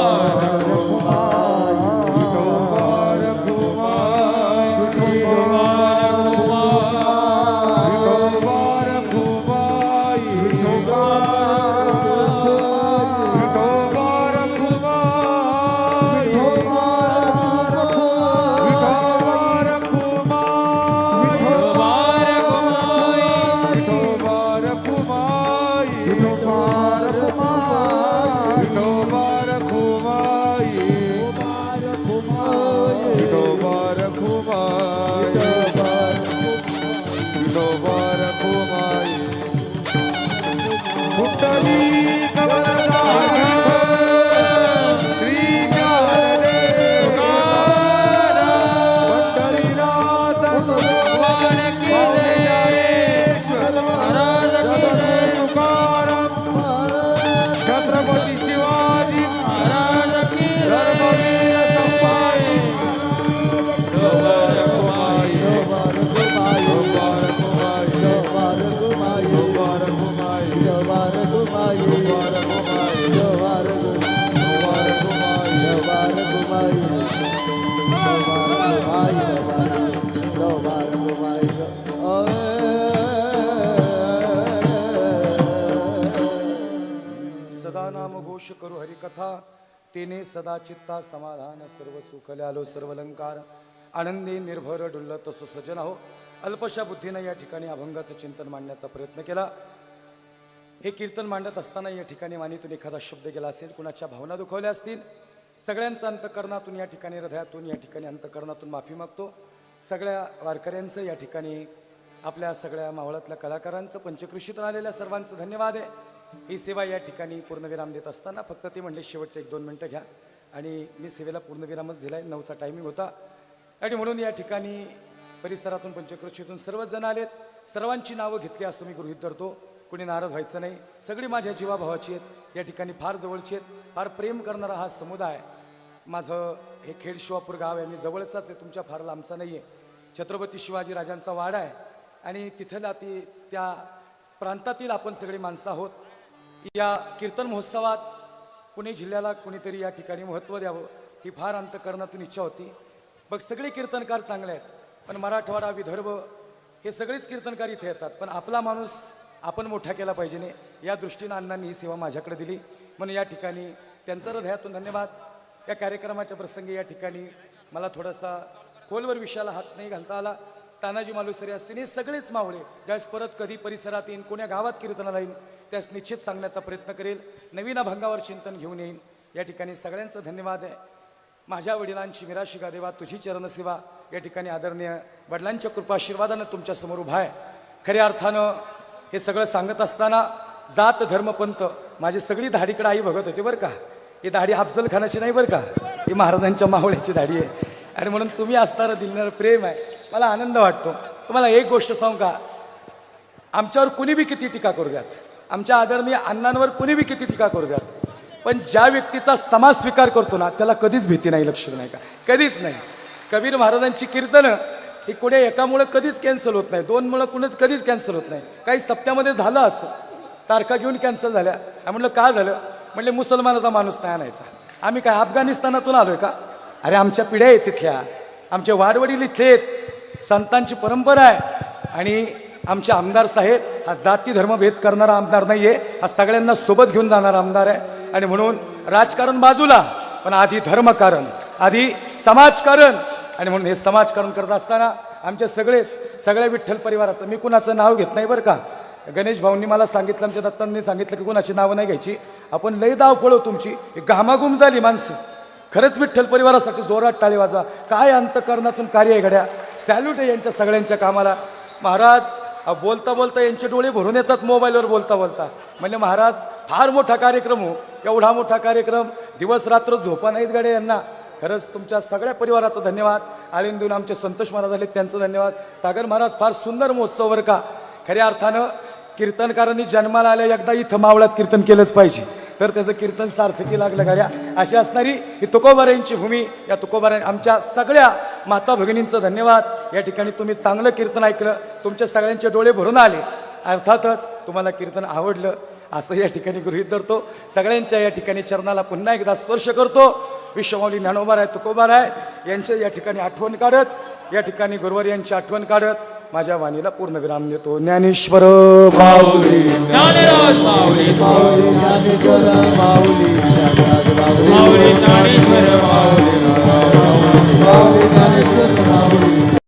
घोष करू हरिकथा तेने सदा चित्ता समाधान सर्व सुखल्यालो सर्व अलंकार आनंदी निर्भर डुल्लत सुसजन हो. अल्पशा बुद्धीने या ठिकाणी अभंगाचं चिंतन मांडण्याचा प्रयत्न केला. हे कीर्तन मांडत असताना या ठिकाणी वाणीतून एखादा शब्द गेला असेल, कुणाच्या भावना दुखावल्या असतील, सगळ्यांचं अंतकरणातून या ठिकाणी, हृदयातून या ठिकाणी, अंतकरणातून माफी मागतो. सगळ्या वारकऱ्यांचं या ठिकाणी, आपल्या सगळ्या मावळातल्या कलाकारांचं, पंचकृषीतून आलेल्या सर्वांचं धन्यवाद आहे. ही सेवा या ठिकाणी पूर्णविराम देत असताना फक्त ते म्हणले शेवटचे 1-2 मिनटं घ्या, आणि मी सेवेला पूर्णविरामच दिलाय. 9चा टायमिंग होता आणि म्हणून या ठिकाणी परिसरातून, पंचकृषीतून सर्वच जण आलेत. सर्वांची नावं घेतली असं मी गृहीत धरतो. कुणी नाराज व्हायचं नाही. सगळी माझ्या जीवाभावाची आहेत, या ठिकाणी फार जवळची आहेत, फार प्रेम करणारा हा समुदाय. माझं हे खेड शिवापूर गाव आहे, मी जवळचाच आहे, तुमच्या फार लांबचा नाही आहे. छत्रपती शिवाजी राजांचा वाडा आहे आणि तिथला त्या प्रांतातील आपण सगळी माणसं आहोत। या कीर्तन महोत्सवात पुणे जिल्ह्याला कुणीतरी या ठिकाणी महत्त्व द्यावं ही फार अंतःकरणातून इच्छा होती। बघ सगळे कीर्तनकार चांगले आहेत, पण मराठवाडा विदर्भ हे सगळेच कीर्तनकार इथे येतात, पण आपला माणूस आपण मोठा केला पाहिजे ने या दृष्टीनं अण्णांनी ही सेवा माझ्याकडे दिली, म्हणून या ठिकाणी त्यांचं हृदयातून धन्यवाद। या कार्यक्रमाच्या प्रसंगी या ठिकाणी मला थोडासा खोलवर विषयाला हात नाही घालता आला। तानाजी मालुसरे असतील हे सगळेच मावळे ज्यावेळेस परत कधी परिसरात येईन, कोण्या गावात कीर्तनाला येईन त्यास निश्चित सांगण्याचा प्रयत्न करेल, नवीन अभंगावर चिंतन घेऊन येईन। या ठिकाणी सगळ्यांचं धन्यवाद आहे। माझ्या वडिलांची मिराशी गा देवा तुझी चरणसेवा, या ठिकाणी आदरणीय वडिलांच्या कृपा आशीर्वादानं तुमच्या समोर उभा आहे। खऱ्या अर्थानं हे सगळं सांगत असताना जात धर्म पंथ माझी सगळी दाढीकडे आई बघत होती बरं का। ही दाढी अफजल खानाची नाही बरं का, ही महाराजांच्या मावळ्याची दाढी आहे, आणि म्हणून तुम्ही असणारं दिलणारं प्रेम आहे, मला आनंद वाटतो। तुम्हाला एक गोष्ट सांगू का, आमच्यावर कुणी बी किती टीका करू द्यात, आमच्या आदरणीय अण्णांवर कुणी बी किती टीका करू द्यात, पण ज्या व्यक्तीचा समाज स्वीकार करतो ना त्याला कधीच भीती नाही, लक्ष नाही का, कधीच नाही। कबीर महाराजांची कीर्तनं ही कुठे एकामुळे कधीच कॅन्सल होत नाही, दोनमुळे कुणीच कधीच कॅन्सल होत नाही। काही सप्त्यामध्ये झालं असं, तारखा घेऊन कॅन्सल झाल्या। म्हणलं का झालं, म्हणले मुसलमानाचा माणूस नाही आणायचा। आम्ही काय अफगाणिस्तानातून आलोय का? अरे आमच्या पिढ्या आहेत तिथल्या, आमचे वाडवडील इथले आहेत, संतांची परंपरा आहे, आणि आमचे आमदार साहेब हा जाती धर्मभेद करणारा आमदार नाहीये, हा सगळ्यांना सोबत घेऊन जाणारा आमदार आहे। आणि म्हणून राजकारण बाजूला, पण आधी धर्मकारण, आधी समाजकारण, आणि म्हणून हे समाजकारण करत असताना आमचे सगळ्या विठ्ठल परिवाराचं, मी कुणाचं नाव घेत नाही बरं का, गणेश भाऊंनी मला सांगितलं, आमच्या दत्तांनी सांगितलं की कुणाची नावं नाही घ्यायची, आपण लय दाव पळव तुमची, घामाघूम झाली माणसं। खरंच विठ्ठल परिवारासाठी जोरात टाळी वाजवा, काय अंतकरणातून कार्य आहे घड्या, सॅल्यूट आहे यांच्या सगळ्यांच्या कामाला। महाराज बोलता बोलता यांचे डोळे भरून येतात मोबाईलवर बोलता बोलता, म्हणजे महाराज फार मोठा कार्यक्रम हो, एवढा मोठा कार्यक्रम, दिवस रात्र झोपा नाहीत गाड्या यांना। खरंच तुमच्या सगळ्या परिवाराचं धन्यवाद। आळंदीहून आमचे संतोष महाराज आले त्यांचं धन्यवाद। सागर महाराज फार सुंदर महोत्सव बरं का। खऱ्या अर्थानं कीर्तनकारांनी जन्माला आल्या एकदा इथं मावळात कीर्तन केलंच पाहिजे, तर त्याचं कीर्तन सार्थकी लागलं गाड्या। अशी असणारी ही तुकोबारायांची भूमी, या तुकोबारा आमच्या सगळ्या माता भगिनींचं धन्यवाद। या ठिकाणी तुम्ही चांगलं कीर्तन ऐकलं, तुमच्या सगळ्यांचे डोळे भरून आले, अर्थातच तुम्हाला कीर्तन आवडलं असं या ठिकाणी गृहीत धरतो। सगळ्यांच्या या ठिकाणी चरणाला पुन्हा एकदा स्पर्श करतो। विश्वमाऊली ज्ञानोबाराय तुकोबाराय यांचे या ठिकाणी आठवण काढत, या ठिकाणी गुरुवार यांची आठवण काढत माझ्या वाणीला पूर्णविराम देतो। ज्ञानेश्वर माऊली, ज्ञानराज माऊली, ज्ञानेश्वर